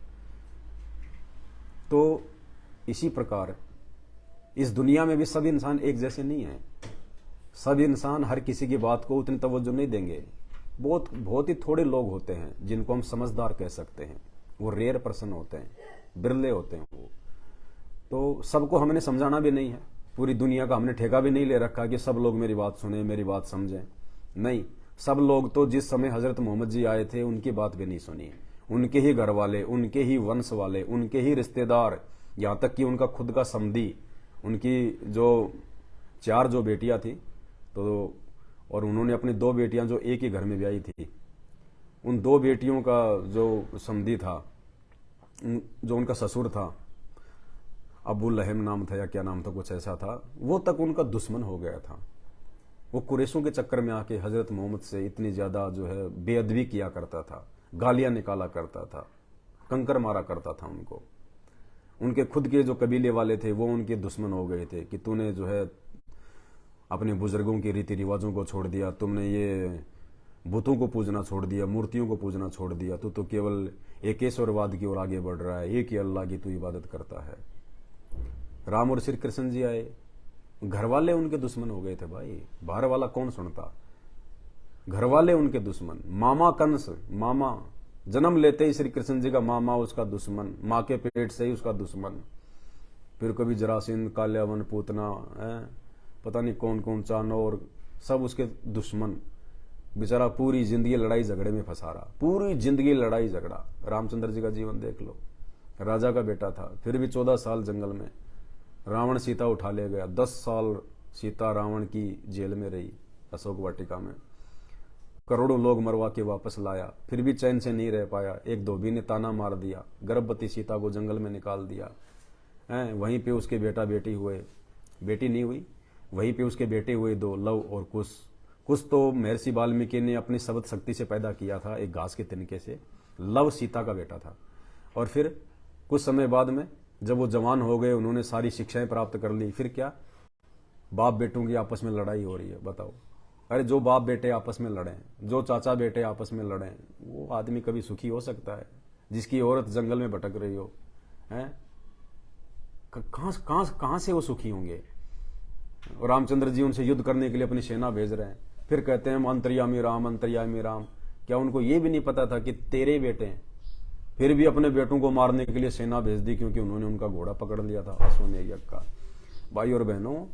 तो इसी प्रकार इस दुनिया में भी सब इंसान एक जैसे नहीं है। सब इंसान हर किसी की बात को उतनी तवज्जो नहीं देंगे। बहुत ही थोड़े लोग होते हैं जिनको हम समझदार कह सकते हैं, वो रेयर पर्सन होते हैं, बिरले होते हैं वो। तो सबको हमने समझाना भी नहीं है, पूरी दुनिया का हमने ठेका भी नहीं ले रखा कि सब लोग मेरी बात सुने, मेरी बात समझें। नहीं, सब लोग तो जिस समय हजरत मोहम्मद जी आए थे उनकी बात भी नहीं सुनी, उनके ही घर वाले, उनके ही वंश वाले, उनके ही रिश्तेदार, यहाँ तक कि उनका खुद का समधी, उनकी जो 4 जो बेटियां थी, तो और उन्होंने अपनी 2 बेटियां जो एक ही घर में ब्याही थी, उन 2 बेटियों का जो समधी था, जो उनका ससुर था, अबू लहम नाम था या क्या नाम था, कुछ ऐसा था, वो तक उनका दुश्मन हो गया था। वो कुरैशों के चक्कर में आके हजरत मोहम्मद से इतनी ज्यादा जो है बेअदबी किया करता था, गालियां निकाला करता था, कंकर मारा करता था उनको। उनके खुद के जो कबीले वाले थे वो उनके दुश्मन हो गए थे कि तूने जो है अपने बुजुर्गों के रीति रिवाजों को छोड़ दिया, तुमने ये बुतों को पूजना छोड़ दिया, मूर्तियों को पूजना छोड़ दिया, तू तो केवल एकेश्वरवाद की ओर आगे बढ़ रहा है, एक ही अल्लाह की तू इबादत करता है। राम और श्री कृष्ण जी आए, घर वाले उनके दुश्मन हो गए थे भाई, बाहर वाला कौन सुनता, घर वाले उनके दुश्मन। मामा कंस, मामा जन्म लेते ही श्री कृष्ण जी का मामा उसका दुश्मन, माँ के पेट से ही उसका दुश्मन। फिर कभी जरासीन, काल्यावन, पूतना, पता नहीं कौन कौन, चानौर, सब उसके दुश्मन। बेचारा पूरी जिंदगी लड़ाई झगड़े में फंसा रहा, पूरी जिंदगी लड़ाई झगड़ा। रामचंद्र जी का जीवन देख लो, राजा का बेटा था, फिर भी 14 साल जंगल में, रावण सीता उठा ले गया, 10 साल सीता रावण की जेल में रही, अशोक वाटिका में, करोड़ों लोग मरवा के वापस लाया, फिर भी चैन से नहीं रह पाया। एक धोबी ने ताना मार दिया, गर्भवती सीता को जंगल में निकाल दिया। वहीं पे उसके बेटा बेटी हुए, बेटी नहीं हुई, वहीं पे उसके बेटे हुए 2, लव और कुश। कुश तो महर्षि वाल्मीकि ने अपनी शब्द शक्ति से पैदा किया था, एक घास के तिनके से। लव सीता का बेटा था। और फिर कुछ समय बाद में जब वो जवान हो गए, उन्होंने सारी शिक्षाएं प्राप्त कर ली, फिर क्या, बाप बेटों की आपस में लड़ाई हो रही है। बताओ, अरे जो बाप बेटे आपस में लड़ें, जो चाचा बेटे आपस में लड़ें, वो आदमी कभी सुखी हो सकता है? जिसकी औरत जंगल में भटक रही हो, हैं, कहां से वो सुखी होंगे? और रामचंद्र जी उनसे युद्ध करने के लिए अपनी सेना भेज रहे हैं, फिर कहते हैं अंतर्यामी राम, अंतर्यामी राम। क्या उनको ये भी नहीं पता था कि तेरे बेटे हैं? फिर भी अपने बेटों को मारने के लिए सेना भेज दी, क्योंकि उन्होंने उनका घोड़ा पकड़ लिया था अश्वमेध यज्ञ का। भाई और बहनों,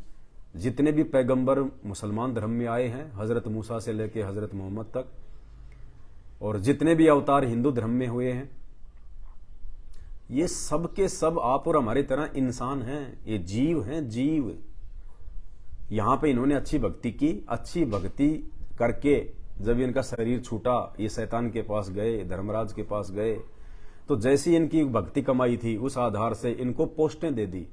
जितने भी पैगंबर मुसलमान धर्म में आए हैं, हजरत मूसा से लेकर हजरत मोहम्मद तक, और जितने भी अवतार हिंदू धर्म में हुए हैं, ये सब के सब आप और हमारी तरह इंसान हैं, ये जीव हैं, जीव। यहां पे इन्होंने अच्छी भक्ति की, अच्छी भक्ति करके जब इनका शरीर छूटा, ये शैतान के पास गए, धर्मराज के पास गए, तो जैसी इनकी भक्ति कमाई थी, उस आधार से इनको पोस्टें दे दी।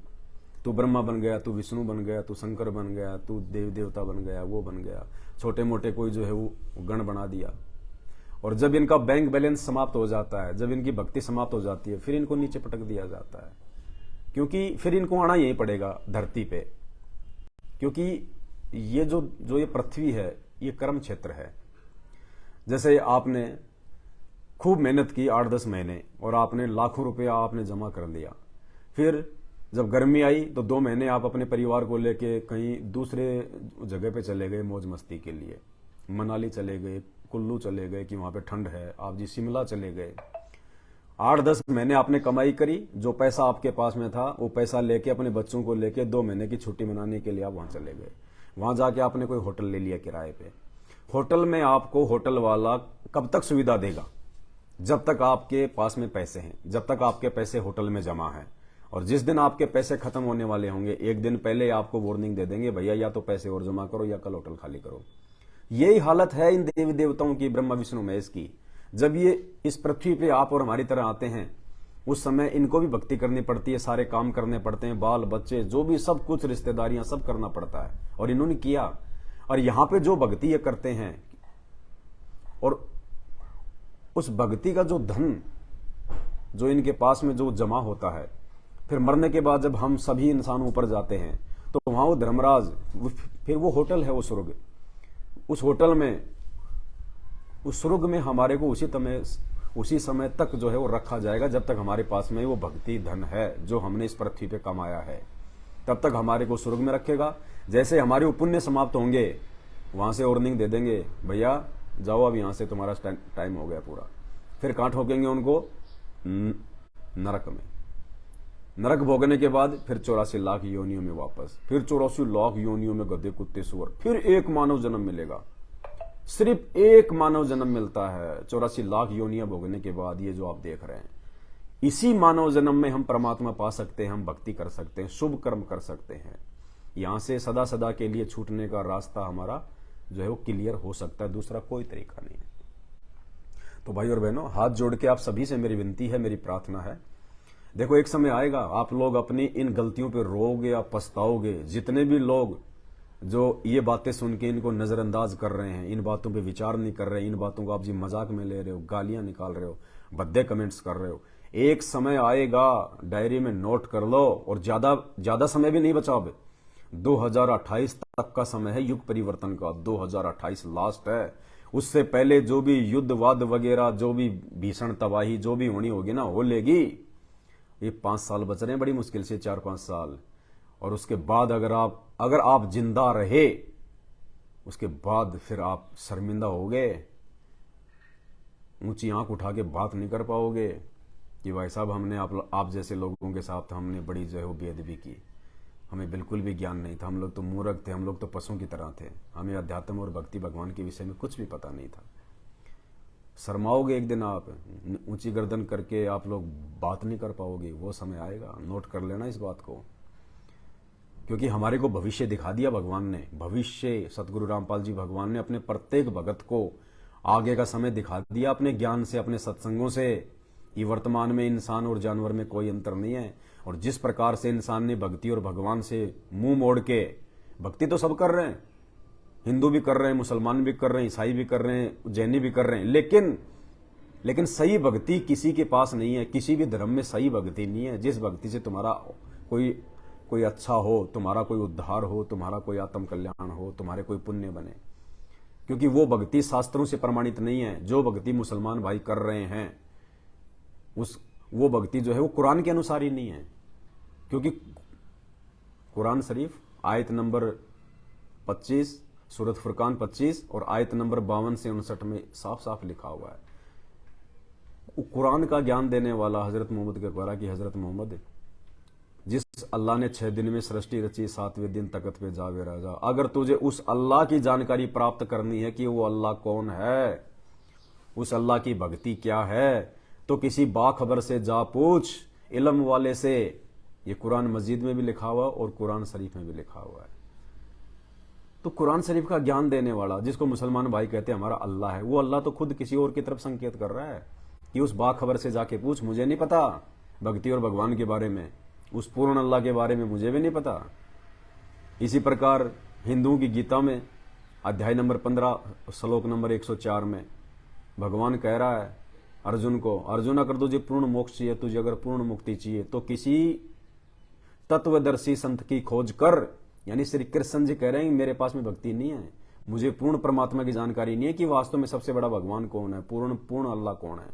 तू ब्रह्मा बन गया, तू विष्णु बन गया, तू शंकर बन गया, तू देव देवता बन गया, वो बन गया, छोटे मोटे कोई जो है वो गण बना दिया। और जब इनका बैंक बैलेंस समाप्त हो जाता है, जब इनकी भक्ति समाप्त हो जाती है, फिर इनको नीचे पटक दिया जाता है, क्योंकि फिर इनको आना यही पड़ेगा धरती पे, क्योंकि ये जो ये पृथ्वी है, ये कर्म क्षेत्र है। जैसे आपने खूब मेहनत की 8-10 महीने, और आपने लाखों रुपया आपने जमा कर लिया, फिर जब गर्मी आई तो 2 महीने आप अपने परिवार को लेके कहीं दूसरे जगह पे चले गए मौज मस्ती के लिए, मनाली चले गए, कुल्लू चले गए कि वहां पे ठंड है, आप जी शिमला चले गए। 8-10 महीने आपने कमाई करी, जो पैसा आपके पास में था वो पैसा लेके अपने बच्चों को लेके 2 महीने की छुट्टी मनाने के लिए आप वहां चले गए। वहां जाके आपने कोई होटल ले लिया किराए पे। होटल में आपको होटल वाला कब तक सुविधा देगा? जब तक आपके पास में पैसे हैं, जब तक आपके पैसे होटल में जमा हैं। और जिस दिन आपके पैसे खत्म होने वाले होंगे, एक दिन पहले आपको वार्निंग दे देंगे, भैया या तो पैसे और जमा करो या कल होटल खाली करो। यही हालत है इन देवी देवताओं की, ब्रह्मा विष्णु महेश की। जब ये इस पृथ्वी पे आप और हमारी तरह आते हैं, उस समय इनको भी भक्ति करनी पड़ती है, सारे काम करने पड़ते हैं, बाल बच्चे जो भी सब कुछ, रिश्तेदारियां सब करना पड़ता है, और इन्होंने किया। और यहां पे जो भक्ति ये करते हैं, और उस भक्ति का जो धन जो इनके पास में जो जमा होता है, फिर मरने के बाद जब हम सभी इंसान ऊपर जाते हैं, तो वहां वो धर्मराज, फिर वो होटल है, वो स्वर्ग, उस होटल में, उस स्वर्ग में हमारे को उसी समय तक जो है वो रखा जाएगा, जब तक हमारे पास में वो भक्ति धन है जो हमने इस पृथ्वी पे कमाया है, तब तक हमारे को स्वर्ग में रखेगा। जैसे हमारे पुण्य समाप्त होंगे, वहां से वार्निंग दे देंगे, भैया जाओ अब यहां से, तुम्हारा टाइम हो गया पूरा। फिर कहां ठोकेंगे उनको? नरक में। नरक भोगने के बाद फिर 84 लाख योनियों में वापस, फिर 84 लाख योनियों में गधे कुत्ते सुअर, फिर एक मानव जन्म मिलेगा। सिर्फ एक मानव जन्म मिलता है 84 लाख योनियां भोगने के बाद। ये जो आप देख रहे हैं, इसी मानव जन्म में हम परमात्मा पा सकते हैं, हम भक्ति कर सकते हैं, शुभ कर्म कर सकते हैं। यहां से सदा सदा के लिए छूटने का रास्ता हमारा जो है वो क्लियर हो सकता है, दूसरा कोई तरीका नहीं है। तो भाई और बहनों, हाथ जोड़ के आप सभी से मेरी विनती है, मेरी प्रार्थना है, देखो एक समय आएगा आप लोग अपनी इन गलतियों पे रोओगे या पछताओगे। जितने भी लोग जो ये बातें सुन के इनको नजरअंदाज कर रहे हैं, इन बातों पे विचार नहीं कर रहे, इन बातों को आप जी मजाक में ले रहे हो, गालियां निकाल रहे हो, भद्दे कमेंट्स कर रहे हो, एक समय आएगा, डायरी में नोट कर लो, और ज्यादा समय भी नहीं बचा। अब 2028 तक का समय है युग परिवर्तन का, 2028 लास्ट है। उससे पहले जो भी युद्धवाद वगैरह, जो भी भीषण तबाही जो भी होनी होगी ना, हो लेगी। ये 5 साल बच रहे हैं बड़ी मुश्किल से, 4-5 साल। और उसके बाद अगर आप जिंदा रहे, उसके बाद फिर आप शर्मिंदा होगे, ऊंची आंख उठा के बात नहीं कर पाओगे कि भाई साहब हमने आप जैसे लोगों के साथ हमने बड़ी जो है वो बेअदबी की, हमें बिल्कुल भी ज्ञान नहीं था, हम लोग तो मूर्ख थे, हम लोग तो पशुओं की तरह थे, हमें अध्यात्म और भक्ति भगवान के विषय में कुछ भी पता नहीं था। शर्माओगे एक दिन, आप ऊंची गर्दन करके आप लोग बात नहीं कर पाओगे। वो समय आएगा, नोट कर लेना इस बात को, क्योंकि हमारे को भविष्य दिखा दिया भगवान ने। भविष्य सतगुरु रामपाल जी भगवान ने अपने प्रत्येक भगत को आगे का समय दिखा दिया अपने ज्ञान से, अपने सत्संगों से। ये वर्तमान में इंसान और जानवर में कोई अंतर नहीं है। और जिस प्रकार से इंसान ने भक्ति और भगवान से मुंह मोड़ के, भक्ति तो सब कर रहे हैं, हिंदू भी कर रहे हैं, मुसलमान भी कर रहे हैं, ईसाई भी कर रहे हैं, जैनी भी कर रहे हैं, लेकिन सही भक्ति किसी के पास नहीं है, किसी भी धर्म में सही भक्ति नहीं है। जिस भक्ति से तुम्हारा कोई अच्छा हो, तुम्हारा कोई उद्धार हो, तुम्हारा कोई आत्म कल्याण हो, तुम्हारे कोई पुण्य बने, क्योंकि वो भक्ति शास्त्रों से प्रमाणित नहीं है। जो भक्ति मुसलमान भाई कर रहे हैं वो भक्ति जो है वो कुरान के अनुसार ही नहीं है, क्योंकि कुरान शरीफ आयत नंबर 25 सूरत फुरकान 25 और आयत नंबर 52 से 59 में साफ साफ लिखा हुआ है। कुरान का ज्ञान देने वाला हजरत मोहम्मद के द्वारा कि हजरत मोहम्मद, जिस अल्लाह ने 6 दिन में सृष्टि रची, 7वें दिन तख्त पे जावे राजा, अगर तुझे उस अल्लाह की जानकारी प्राप्त करनी है कि वो अल्लाह कौन है, उस अल्लाह की भक्ति क्या है, तो किसी बाखबर से जा पूछ, इल्म वाले से। ये कुरान मस्जिद में भी लिखा हुआ और कुरान शरीफ में भी लिखा हुआ है। तो कुरान शरीफ का ज्ञान देने वाला, जिसको मुसलमान भाई कहते हैं हमारा अल्लाह है, वो अल्लाह तो खुद किसी और की तरफ संकेत कर रहा है कि उस बाखबर से जाके पूछ, मुझे नहीं पता भक्ति और भगवान के बारे में, उस पूर्ण अल्लाह के बारे में मुझे भी नहीं पता। इसी प्रकार हिंदुओं की गीता में अध्याय नंबर 15 श्लोक नंबर 104 में भगवान कह रहा है अर्जुन को, अर्जुन अगर तुझे पूर्ण मोक्ष चाहिए, तुझे अगर पूर्ण मुक्ति चाहिए, तो किसी तत्वदर्शी संत की खोज कर। यानी श्री कृष्ण जी कह रहे हैं मेरे पास में भक्ति नहीं है, मुझे पूर्ण परमात्मा की जानकारी नहीं है कि वास्तव में सबसे बड़ा भगवान कौन है, पूर्ण अल्लाह कौन है।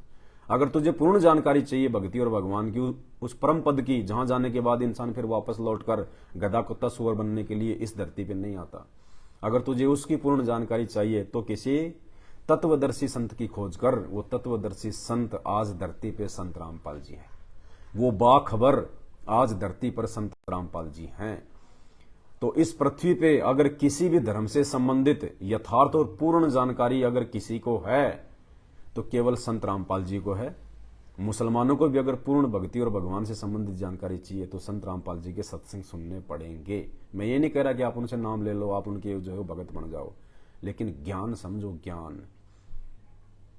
अगर तुझे पूर्ण जानकारी चाहिए भक्ति और भगवान की, उस परम पद की, जहां जाने के बाद इंसान फिर वापस लौटकर गधा कुत्ता सुअर बनने के लिए इस धरती पर नहीं आता, अगर तुझे उसकी पूर्ण जानकारी चाहिए तो किसी तत्वदर्शी संत की खोज कर। वो तत्वदर्शी संत आज धरती पे संत रामपाल जी हैं, वो बाखबर आज धरती पर संत रामपाल जी हैं। तो इस पृथ्वी पे अगर किसी भी धर्म से संबंधित यथार्थ और पूर्ण जानकारी अगर किसी को है तो केवल संत रामपाल जी को है। मुसलमानों को भी अगर पूर्ण भक्ति और भगवान से संबंधित जानकारी चाहिए तो संत रामपाल जी के सत्संग सुनने पड़ेंगे। मैं ये नहीं कह रहा कि आप उनसे नाम ले लो, आप उनके जो है भगत बन जाओ, लेकिन ज्ञान समझो।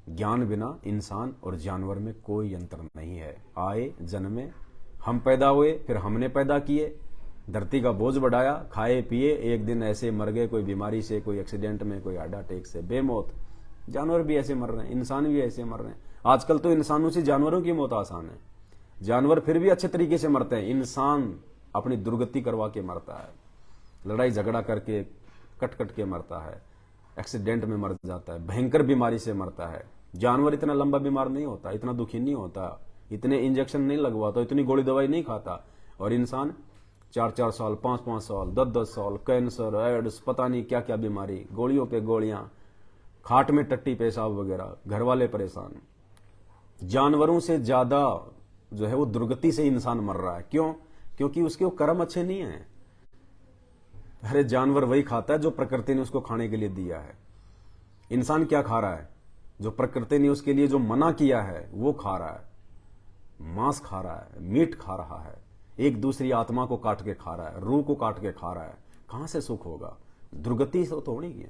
ज्ञान बिना इंसान और जानवर में कोई अंतर नहीं है। आए जन्मे, हम पैदा हुए, फिर हमने पैदा किए, धरती का बोझ बढ़ाया, खाए पिए, एक दिन ऐसे मर गए, कोई बीमारी से, कोई एक्सीडेंट में, कोई हार्ट अटैक से, बेमौत। जानवर भी ऐसे मर रहे हैं, इंसान भी ऐसे मर रहे हैं। आजकल तो इंसानों से जानवरों की मौत आसान है। जानवर फिर भी अच्छे तरीके से मरते हैं, इंसान अपनी दुर्गति करवा के मरता है, लड़ाई झगड़ा करके कट कट के मरता है, एक्सीडेंट में मर जाता है, भयंकर बीमारी से मरता है। जानवर इतना लंबा बीमार नहीं होता, इतना दुखी नहीं होता, इतने इंजेक्शन नहीं लगवाता, इतनी गोली दवाई नहीं खाता। और इंसान 4-4 साल, 5-5 साल, 10-10 साल, कैंसर, एड्स, पता नहीं क्या क्या बीमारी, गोलियों पे गोलियां, खाट में टट्टी पेशाब वगैरह, घर वाले परेशान। जानवरों से ज्यादा जो है वो दुर्गति से इंसान मर रहा है। क्यों? क्योंकि उसके वो कर्म अच्छे नहीं है। अरे जानवर वही खाता है जो प्रकृति ने उसको खाने के लिए दिया है। इंसान क्या खा रहा है? जो प्रकृति ने उसके लिए जो मना किया है वो खा रहा है। मांस खा रहा है, मीट खा रहा है, एक दूसरी आत्मा को काट के खा रहा है, रूह को काट के खा रहा है। कहां से सुख होगा? दुर्गति से तो होनी है।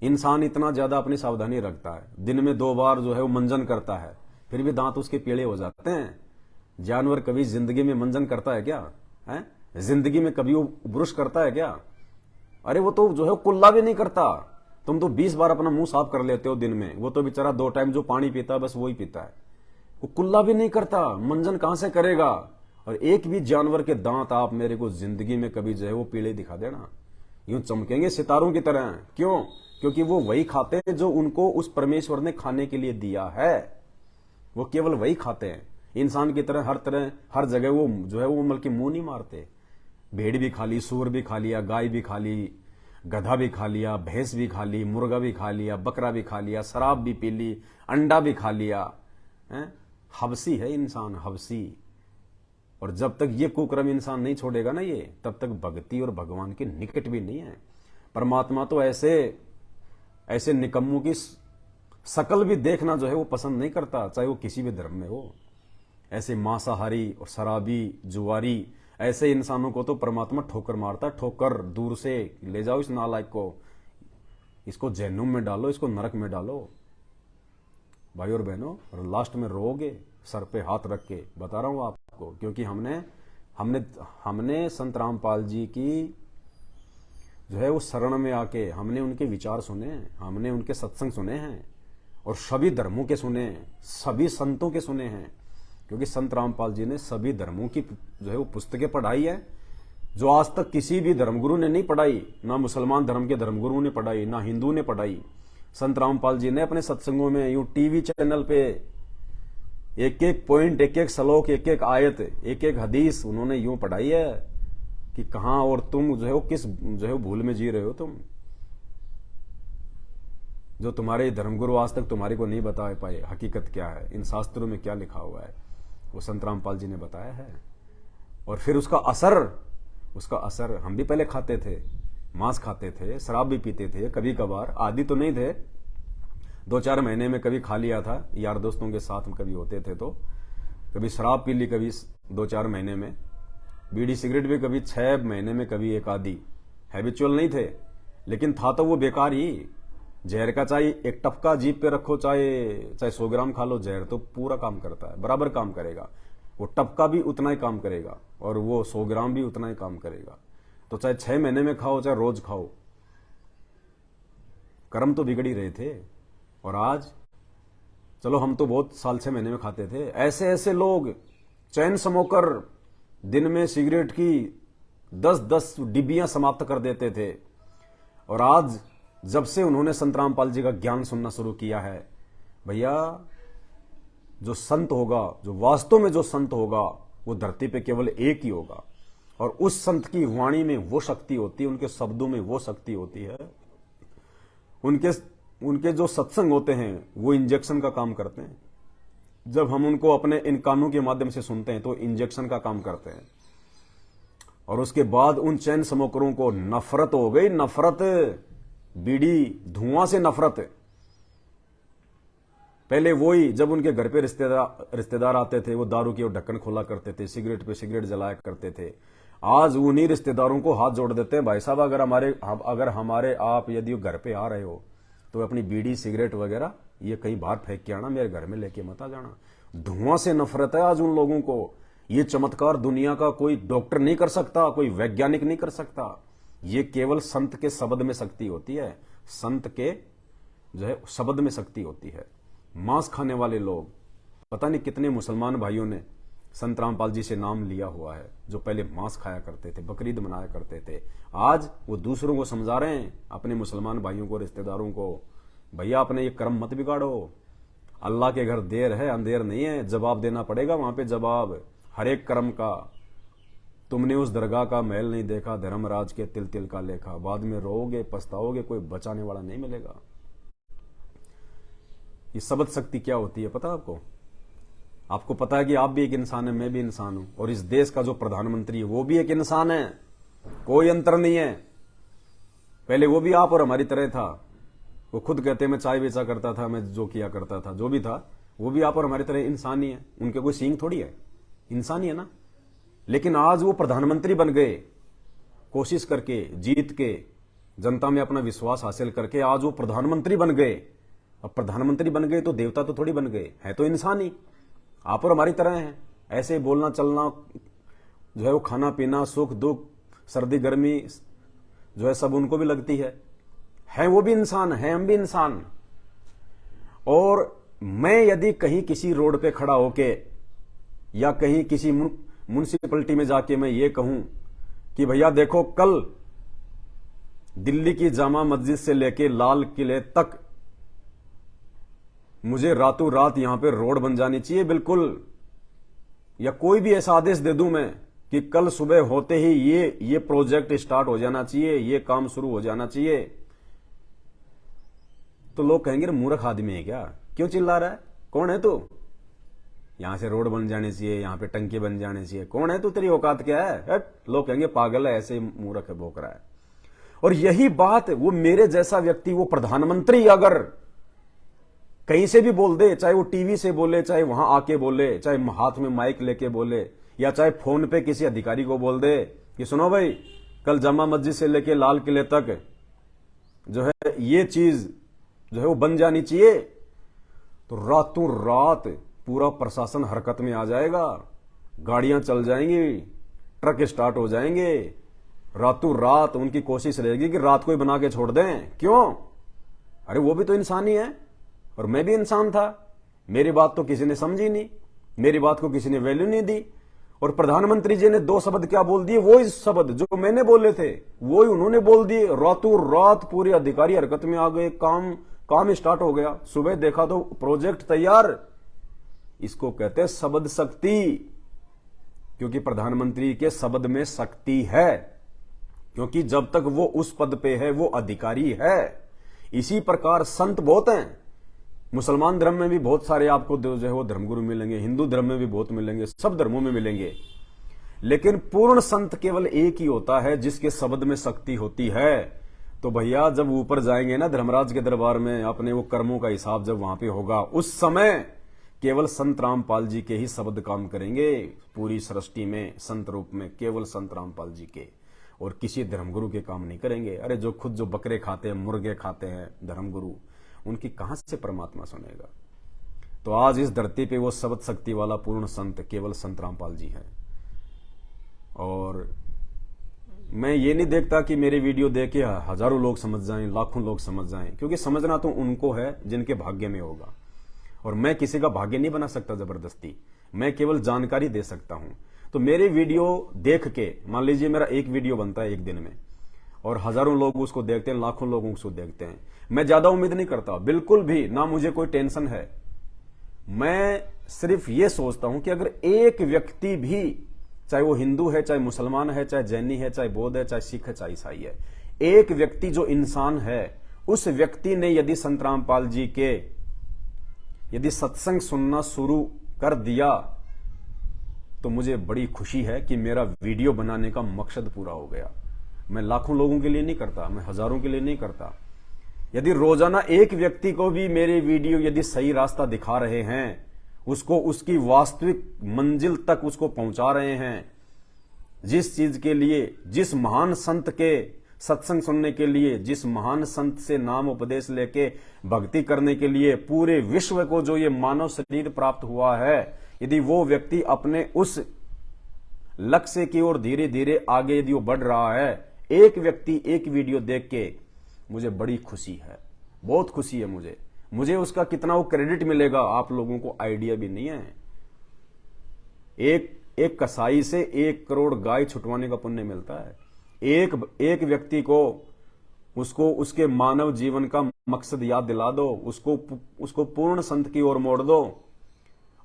इंसान इतना ज्यादा अपनी सावधानी रखता है, दिन में 2 बार जो है वो मंजन करता है, फिर भी दांत उसके पीले हो जाते हैं। जानवर कभी जिंदगी में मंजन करता है क्या? है? जिंदगी में कभी वो ब्रश करता है क्या? अरे वो तो जो है कुल्ला भी नहीं करता। तुम तो 20 बार अपना मुंह साफ कर लेते हो दिन में, वो तो बेचारा 2 टाइम जो पानी पीता है बस वो ही पीता है, वो कुल्ला भी नहीं करता, मंजन कहां से करेगा? और एक भी जानवर के दांत आप मेरे को जिंदगी में कभी जो है वो पीले दिखा देना, यूं चमकेंगे सितारों की तरह। क्यों? क्योंकि वो वही खाते हैं जो उनको उस परमेश्वर ने खाने के लिए दिया है, वो केवल वही खाते हैं। इंसान की तरह हर जगह वो जो है वो बल्कि मुंह नहीं मारते। भेड़ भी खा ली, सूअर भी खा लिया, गाय भी खा ली, गधा भी खा लिया, भैंस भी खा ली, मुर्गा भी खा लिया, बकरा भी खा लिया, शराब भी पी ली, अंडा भी खा लिया। हबसी है इंसान, हबसी। और जब तक ये कुक्रम इंसान नहीं छोड़ेगा ना ये, तब तक भक्ति और भगवान के निकट भी नहीं है। परमात्मा तो ऐसे निकम्मों की शकल भी देखना जो है वो पसंद नहीं करता, चाहे वो किसी भी धर्म में हो। ऐसे मांसाहारी और शराबी, जुआरी, ऐसे इंसानों को तो परमात्मा ठोकर मारता है। ठोकर, दूर से ले जाओ इस नालायक को, इसको जहन्नुम में डालो, इसको नरक में डालो। भाई और बहनों, और लास्ट में रोओगे सर पे हाथ रख के, बता रहा हूं आपको, क्योंकि हमने संत रामपाल जी की जो है वो शरण में आके हमने उनके विचार सुने, हमने उनके सत्संग सुने हैं, और सभी धर्मों के सुने, सभी संतों के सुने हैं, क्योंकि संत रामपाल जी ने सभी धर्मों की जो है वो पुस्तकें पढ़ाई है, जो आज तक किसी भी धर्मगुरु ने नहीं पढ़ाई। ना मुसलमान धर्म के धर्मगुरु ने पढ़ाई, ना हिंदू ने पढ़ाई। संत रामपाल जी ने अपने सत्संगों में यूं टीवी चैनल पे एक एक पॉइंट, एक एक श्लोक, एक एक आयत, एक एक हदीस उन्होंने यूं पढ़ाई है कि कहां और तुम जो है वो किस जो है वो भूल में जी रहे हो तुम, जो तुम्हारे धर्मगुरु आज तक तुम्हारे को नहीं बता पाए हकीकत क्या है, इन शास्त्रों में क्या लिखा हुआ है, वो संत रामपाल जी ने बताया है। और फिर उसका असर हम भी पहले खाते थे, मांस खाते थे, शराब भी पीते थे कभी कभार, आदि तो नहीं थे, 2-4 महीने में कभी खा लिया था, यार दोस्तों के साथ में कभी होते थे तो कभी शराब पी ली, कभी 2-4 महीने में, बीड़ी सिगरेट भी कभी 6 महीने में कभी एक आधी, हैबिचुअल नहीं थे, लेकिन था तो वो बेकार ही। जहर का चाहे एक टपका जीभ पे रखो, चाहे 100 ग्राम खा लो, जहर तो पूरा काम करता है, बराबर काम करेगा, वो टपका भी उतना ही काम करेगा और वो 100 ग्राम भी उतना ही काम करेगा। तो चाहे 6 महीने में खाओ, चाहे रोज खाओ, कर्म तो बिगड़ ही रहे थे। और आज चलो हम तो बहुत साल 6 महीने में खाते थे, ऐसे ऐसे लोग चैन समोकर दिन में सिगरेट की 10-10 डिब्बियां समाप्त कर देते थे। और आज जब से उन्होंने संत रामपाल जी का ज्ञान सुनना शुरू किया है, भैया जो संत होगा, जो वास्तव में जो संत होगा, वो धरती पे केवल एक ही होगा। और उस संत की वाणी में वो शक्ति होती है, उनके शब्दों में वो शक्ति होती है, उनके जो सत्संग होते हैं वो इंजेक्शन का काम करते हैं। जब हम उनको अपने इन कानों के माध्यम से सुनते हैं तो इंजेक्शन का काम करते हैं। और उसके बाद उन चैन स्मोकरों को नफरत हो गई, नफरत, बीड़ी धुआं से नफरत। पहले वही जब उनके घर पे रिश्तेदार आते थे, वो दारू की ढक्कन खोला करते थे, सिगरेट पे सिगरेट जलाया करते थे। आज उन्हीं रिश्तेदारों को हाथ जोड़ देते हैं, भाई साहब अगर हमारे आप यदि घर पे आ रहे हो तो अपनी बीड़ी सिगरेट वगैरह ये कहीं बाहर फेंक के आना, मेरे घर में लेके मत आ जाना। धुआं से नफरत है आज उन लोगों को। ये चमत्कार दुनिया का कोई डॉक्टर नहीं कर सकता, कोई वैज्ञानिक नहीं कर सकता। ये केवल संत के शब्द में शक्ति होती है, संत के जो है शब्द में शक्ति होती है। मांस खाने वाले लोग, पता नहीं कितने मुसलमान भाइयों ने संत रामपाल जी से नाम लिया हुआ है, जो पहले मांस खाया करते थे, बकरीद मनाया करते थे। आज वो दूसरों को समझा रहे हैं, अपने मुसलमान भाइयों को, रिश्तेदारों को, भैया अपने ये कर्म मत बिगाड़ो, अल्लाह के घर देर है अंधेर नहीं है, जवाब देना पड़ेगा वहां पे, जवाब हर एक कर्म का। तुमने उस दरगाह का महल नहीं देखा, धर्मराज के तिल तिल का लेखा, बाद में रोओगे पछताओगे, कोई बचाने वाला नहीं मिलेगा। ये शब्द शक्ति क्या होती है पता है आपको? आपको पता है कि आप भी एक इंसान है, मैं भी इंसान हूं, और इस देश का जो प्रधानमंत्री है वो भी एक इंसान है, कोई अंतर नहीं है। पहले वो भी आप और हमारी तरह था। वो खुद कहते मैं चाय बेचा करता था, मैं जो किया करता था, जो भी था, वो भी आप और हमारी तरह इंसान ही है। उनके कोई सींग थोड़ी है, इंसान ही है ना। लेकिन आज वो प्रधानमंत्री बन गए, कोशिश करके, जीत के, जनता में अपना विश्वास हासिल करके आज वो प्रधानमंत्री बन गए। अब प्रधानमंत्री बन गए तो देवता तो थोड़ी बन गए, है तो इंसान ही, आप और हमारी तरह हैं। ऐसे बोलना चलना जो है वो, खाना पीना, सुख दुख, सर्दी गर्मी जो है सब उनको भी लगती है वो भी इंसान है, हम भी इंसान। और मैं यदि कहीं किसी रोड पे खड़ा होके या कहीं किसी म्युनिसिपैलिटी में जाके मैं ये कहूं कि भैया देखो, कल दिल्ली की जामा मस्जिद से लेके लाल किले तक मुझे रातों रात यहां पे रोड बन जानी चाहिए बिल्कुल, या कोई भी ऐसा आदेश दे दूं मैं कि कल सुबह होते ही ये प्रोजेक्ट स्टार्ट हो जाना चाहिए, ये काम शुरू हो जाना चाहिए, तो लोग कहेंगे मूर्ख आदमी है क्या, क्यों चिल्ला रहा है, कौन है तू, यहां से रोड बन जाने चाहिए, यहां पे टंकी बन जाने चाहिए, कौन है तू, तेरी औकात क्या है? हट। लोग कहेंगे पागल है, ऐसे मूर्ख है, भोंक रहा है। और यही बात वो मेरे जैसा व्यक्ति, वो प्रधानमंत्री अगर कहीं से भी बोल दे, चाहे वो टीवी से बोले, चाहे वहां आके बोले, चाहे हाथ में माइक लेके बोले, या चाहे फोन पे किसी अधिकारी को बोल दे कि सुनो भाई, कल जामा मस्जिद से लेके लाल किले तक जो है ये चीज जो है वो बन जानी चाहिए, तो रातों रात पूरा प्रशासन हरकत में आ जाएगा, गाड़ियां चल जाएंगी, ट्रक स्टार्ट हो जाएंगे, रातों रात उनकी कोशिश रहेगी कि रात को ही बना के छोड़ दें। क्यों? अरे वो भी तो इंसान ही है, और मैं भी इंसान था, मेरी बात तो किसी ने समझी नहीं, मेरी बात को किसी ने वैल्यू नहीं दी। और प्रधानमंत्री जी ने 2 शब्द क्या बोल दिए, वो इस शब्द जो मैंने बोले थे वो ही उन्होंने बोल दिए। रातों रात पूरे अधिकारी हरकत में आ गए, काम स्टार्ट हो गया। सुबह देखा तो प्रोजेक्ट तैयार। इसको कहते हैं शब्द शक्ति, क्योंकि प्रधानमंत्री के शब्द में शक्ति है, क्योंकि जब तक वो उस पद पे है वो अधिकारी है। इसी प्रकार संत बहुत हैं, मुसलमान धर्म में भी बहुत सारे आपको जो है वो धर्मगुरु मिलेंगे, हिंदू धर्म में भी बहुत मिलेंगे, सब धर्मों में मिलेंगे। लेकिन पूर्ण संत केवल एक ही होता है जिसके शब्द में शक्ति होती है। तो भैया जब ऊपर जाएंगे ना धर्मराज के दरबार में, अपने वो कर्मों का हिसाब जब वहां पे होगा, उस समय केवल संत रामपाल जी के ही शब्द काम करेंगे। पूरी सृष्टि में संत रूप में केवल संत रामपाल जी के, और किसी धर्मगुरु के काम नहीं करेंगे। अरे जो खुद जो बकरे खाते हैं, मुर्गे खाते हैं धर्मगुरु, उनकी कहां से परमात्मा सुनेगा। तो आज इस धरती पे वो शब्द शक्ति वाला पूर्ण संत केवल संत रामपाल जी है। और मैं ये नहीं देखता कि मेरे वीडियो देख के हजारों लोग समझ जाएं, लाखों लोग समझ जाएं, क्योंकि समझना तो उनको है जिनके भाग्य में होगा। और मैं किसी का भाग्य नहीं बना सकता जबरदस्ती, मैं केवल जानकारी दे सकता हूं। तो मेरे वीडियो देख के, मान लीजिए मेरा एक वीडियो बनता है एक दिन में और हजारों लोग उसको देखते हैं, लाखों लोग उसको देखते हैं, मैं ज्यादा उम्मीद नहीं करता, बिल्कुल भी ना मुझे कोई टेंशन है। मैं सिर्फ ये सोचता हूं कि अगर एक व्यक्ति भी, चाहे वो हिंदू है, चाहे मुसलमान है, चाहे जैनी है, चाहे बौद्ध है, चाहे सिख है, चाहे ईसाई है, एक व्यक्ति जो इंसान है, उस व्यक्ति ने यदि संत रामपाल जी के यदि सत्संग सुनना शुरू कर दिया तो मुझे बड़ी खुशी है कि मेरा वीडियो बनाने का मकसद पूरा हो गया। मैं लाखों लोगों के लिए नहीं करता, मैं हजारों के लिए नहीं करता। यदि रोजाना एक व्यक्ति को भी मेरे वीडियो यदि सही रास्ता दिखा रहे हैं, उसको उसकी वास्तविक मंजिल तक उसको पहुंचा रहे हैं, जिस चीज के लिए, जिस महान संत के सत्संग सुनने के लिए, जिस महान संत से नाम उपदेश लेके भक्ति करने के लिए पूरे विश्व को जो ये मानव शरीर प्राप्त हुआ है, यदि वो व्यक्ति अपने उस लक्ष्य की ओर धीरे धीरे आगे यदि वो बढ़ रहा है, एक व्यक्ति एक वीडियो देख के, मुझे बड़ी खुशी है, बहुत खुशी है मुझे उसका कितना वो क्रेडिट मिलेगा आप लोगों को आइडिया भी नहीं है। एक कसाई से 1 करोड़ गाय छुटवाने का पुण्य मिलता है। एक व्यक्ति को उसको उसके मानव जीवन का मकसद याद दिला दो, उसको पूर्ण संत की ओर मोड़ दो,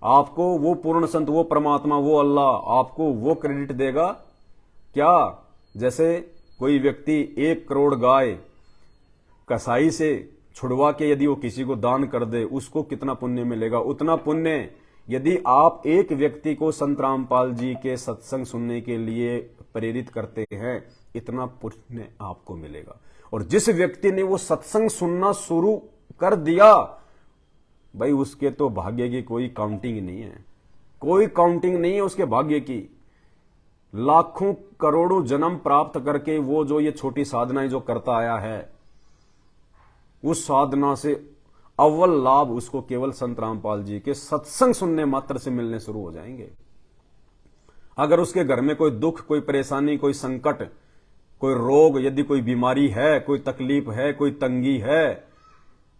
आपको वो पूर्ण संत, वो परमात्मा, वो अल्लाह आपको वो क्रेडिट देगा क्या? जैसे कोई व्यक्ति 1 करोड़ गाय कसाई से छुड़वा के यदि वो किसी को दान कर दे, उसको कितना पुण्य मिलेगा? उतना पुण्य यदि आप एक व्यक्ति को संत रामपाल जी के सत्संग सुनने के लिए प्रेरित करते हैं, इतना पुण्य आपको मिलेगा। और जिस व्यक्ति ने वो सत्संग सुनना शुरू कर दिया, भाई उसके तो भाग्य की कोई काउंटिंग नहीं है, कोई काउंटिंग नहीं है उसके भाग्य की। लाखों करोड़ों जन्म प्राप्त करके वो जो ये छोटी साधनाएं जो करता आया है, उस साधना से अव्वल लाभ उसको केवल संत रामपाल जी के सत्संग सुनने मात्र से मिलने शुरू हो जाएंगे। अगर उसके घर में कोई दुख, कोई परेशानी, कोई संकट, कोई रोग, यदि कोई बीमारी है, कोई तकलीफ है, कोई तंगी है,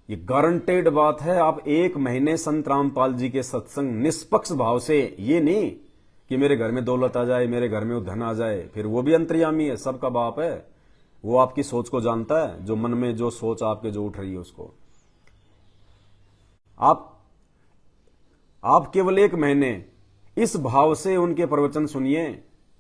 ये गारंटेड बात है, आप 1 महीने संत रामपाल जी के सत्संग निष्पक्ष भाव से, ये नहीं कि मेरे घर में दौलत आ जाए, मेरे घर में धन आ जाए, फिर वो भी अंतर्यामी है, सबका बाप है, वो आपकी सोच को जानता है, जो मन में जो सोच आपके जो उठ रही है उसको। आप केवल 1 महीने इस भाव से उनके प्रवचन सुनिए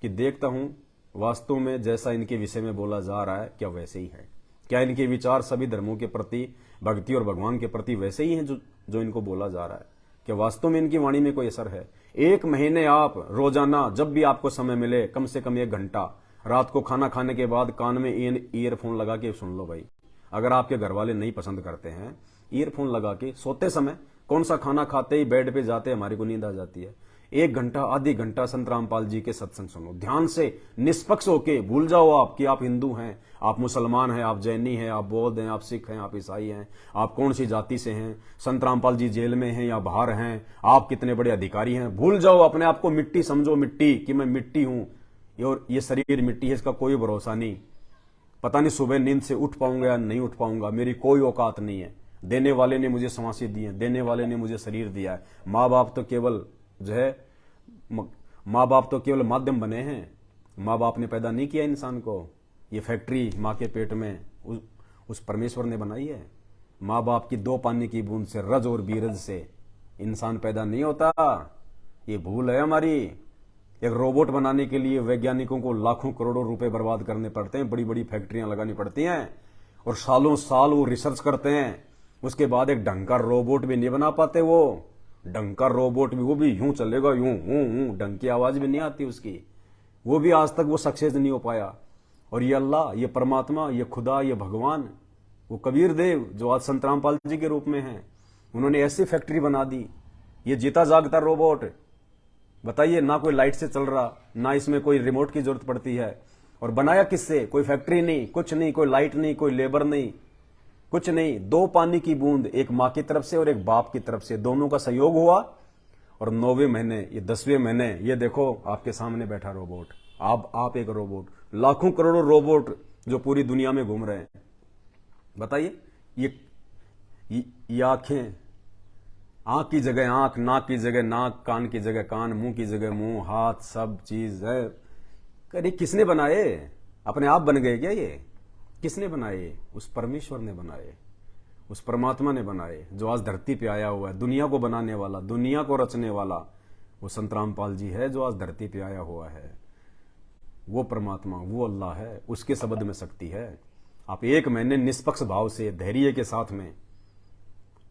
कि देखता हूं वास्तव में जैसा इनके विषय में बोला जा रहा है क्या वैसे ही है, क्या इनके विचार सभी धर्मों के प्रति, भक्ति और भगवान के प्रति वैसे ही हैं जो इनको बोला जा रहा है, क्या वास्तव में इनकी वाणी में कोई असर है? 1 महीने आप रोजाना जब भी आपको समय मिले, कम से कम 1 घंटा रात को खाना खाने के बाद कान में ईयरफोन लगा के सुन लो भाई। अगर आपके घर वाले नहीं पसंद करते हैं, ईयरफोन लगा के सोते समय, कौन सा खाना खाते ही बेड पे जाते हमारी को नींद आ जाती है, 1 घंटा आधी घंटा संत रामपाल जी के सत्संग सुनो, ध्यान से, निष्पक्ष होके। भूल जाओ आप कि आप हिंदू हैं, आप मुसलमान हैं, आप जैनी हैं, आप बौद्ध हैं, आप सिख हैं, आप ईसाई हैं, आप कौन सी जाति से हैं, संत रामपाल जी जेल में हैं या बाहर हैं, आप कितने बड़े अधिकारी हैं। भूल जाओ, अपने आप को मिट्टी समझो, मिट्टी, कि मैं मिट्टी हूं और ये शरीर मिट्टी है, इसका कोई भरोसा नहीं, पता नहीं सुबह नींद से उठ पाऊंगा या नहीं उठ पाऊंगा, मेरी कोई औकात नहीं है। देने वाले ने मुझे सांसें दी हैं, देने वाले ने मुझे शरीर दिया है। माँ बाप तो केवल जो है माँ बाप तो केवल माध्यम बने हैं, माँ बाप ने पैदा नहीं किया इंसान को। ये फैक्ट्री माँ के पेट में उस परमेश्वर ने बनाई है। माँ बाप की 2 पानी की बूंद से, रज और बीरज से इंसान पैदा नहीं होता। ये भूल है हमारी। एक रोबोट बनाने के लिए वैज्ञानिकों को लाखों करोड़ों रुपए बर्बाद करने पड़ते हैं, बड़ी बड़ी फैक्ट्रियां लगानी पड़ती हैं और सालों साल वो रिसर्च करते हैं। उसके बाद एक ढंग का रोबोट भी नहीं बना पाते। वो ढंग का रोबोट भी, वो भी यूं चलेगा, यूं यूं, ढंग की आवाज भी नहीं आती उसकी। वो भी आज तक वो सक्सेस नहीं हो पाया। और ये अल्लाह, ये परमात्मा, ये खुदा, ये भगवान, वो कबीर देव जो आज संत रामपाल जी के रूप में हैं, उन्होंने ऐसी फैक्ट्री बना दी। ये जीता जागता रोबोट, बताइए, ना कोई लाइट से चल रहा, ना इसमें कोई रिमोट की जरूरत पड़ती है। और बनाया किससे? कोई फैक्ट्री नहीं, कुछ नहीं, कोई लाइट नहीं, कोई लेबर नहीं, कुछ नहीं। 2 पानी की बूंद, एक माँ की तरफ से और एक बाप की तरफ से, दोनों का सहयोग हुआ। और 9वें महीने, ये 10वें महीने, ये देखो आपके सामने बैठा रोबोट। आप एक रोबोट, लाखों करोड़ों रोबोट जो पूरी दुनिया में घूम रहे हैं। बताइए, ये आंखें, आंख की जगह आंख, नाक की जगह नाक, कान की जगह कान, मुंह की जगह मुंह, हाथ, सब चीज है। अरे किसने बनाए? अपने आप बन गए क्या ये? किसने बनाए? उस परमेश्वर ने बनाए, उस परमात्मा ने बनाए, जो आज धरती पे आया हुआ है। दुनिया को बनाने वाला, दुनिया को रचने वाला वो संत रामपाल जी है, जो आज धरती पे आया हुआ है। वो परमात्मा, वो अल्लाह है, उसके शब्द में शक्ति है। आप 1 महीने निष्पक्ष भाव से, धैर्य के साथ में,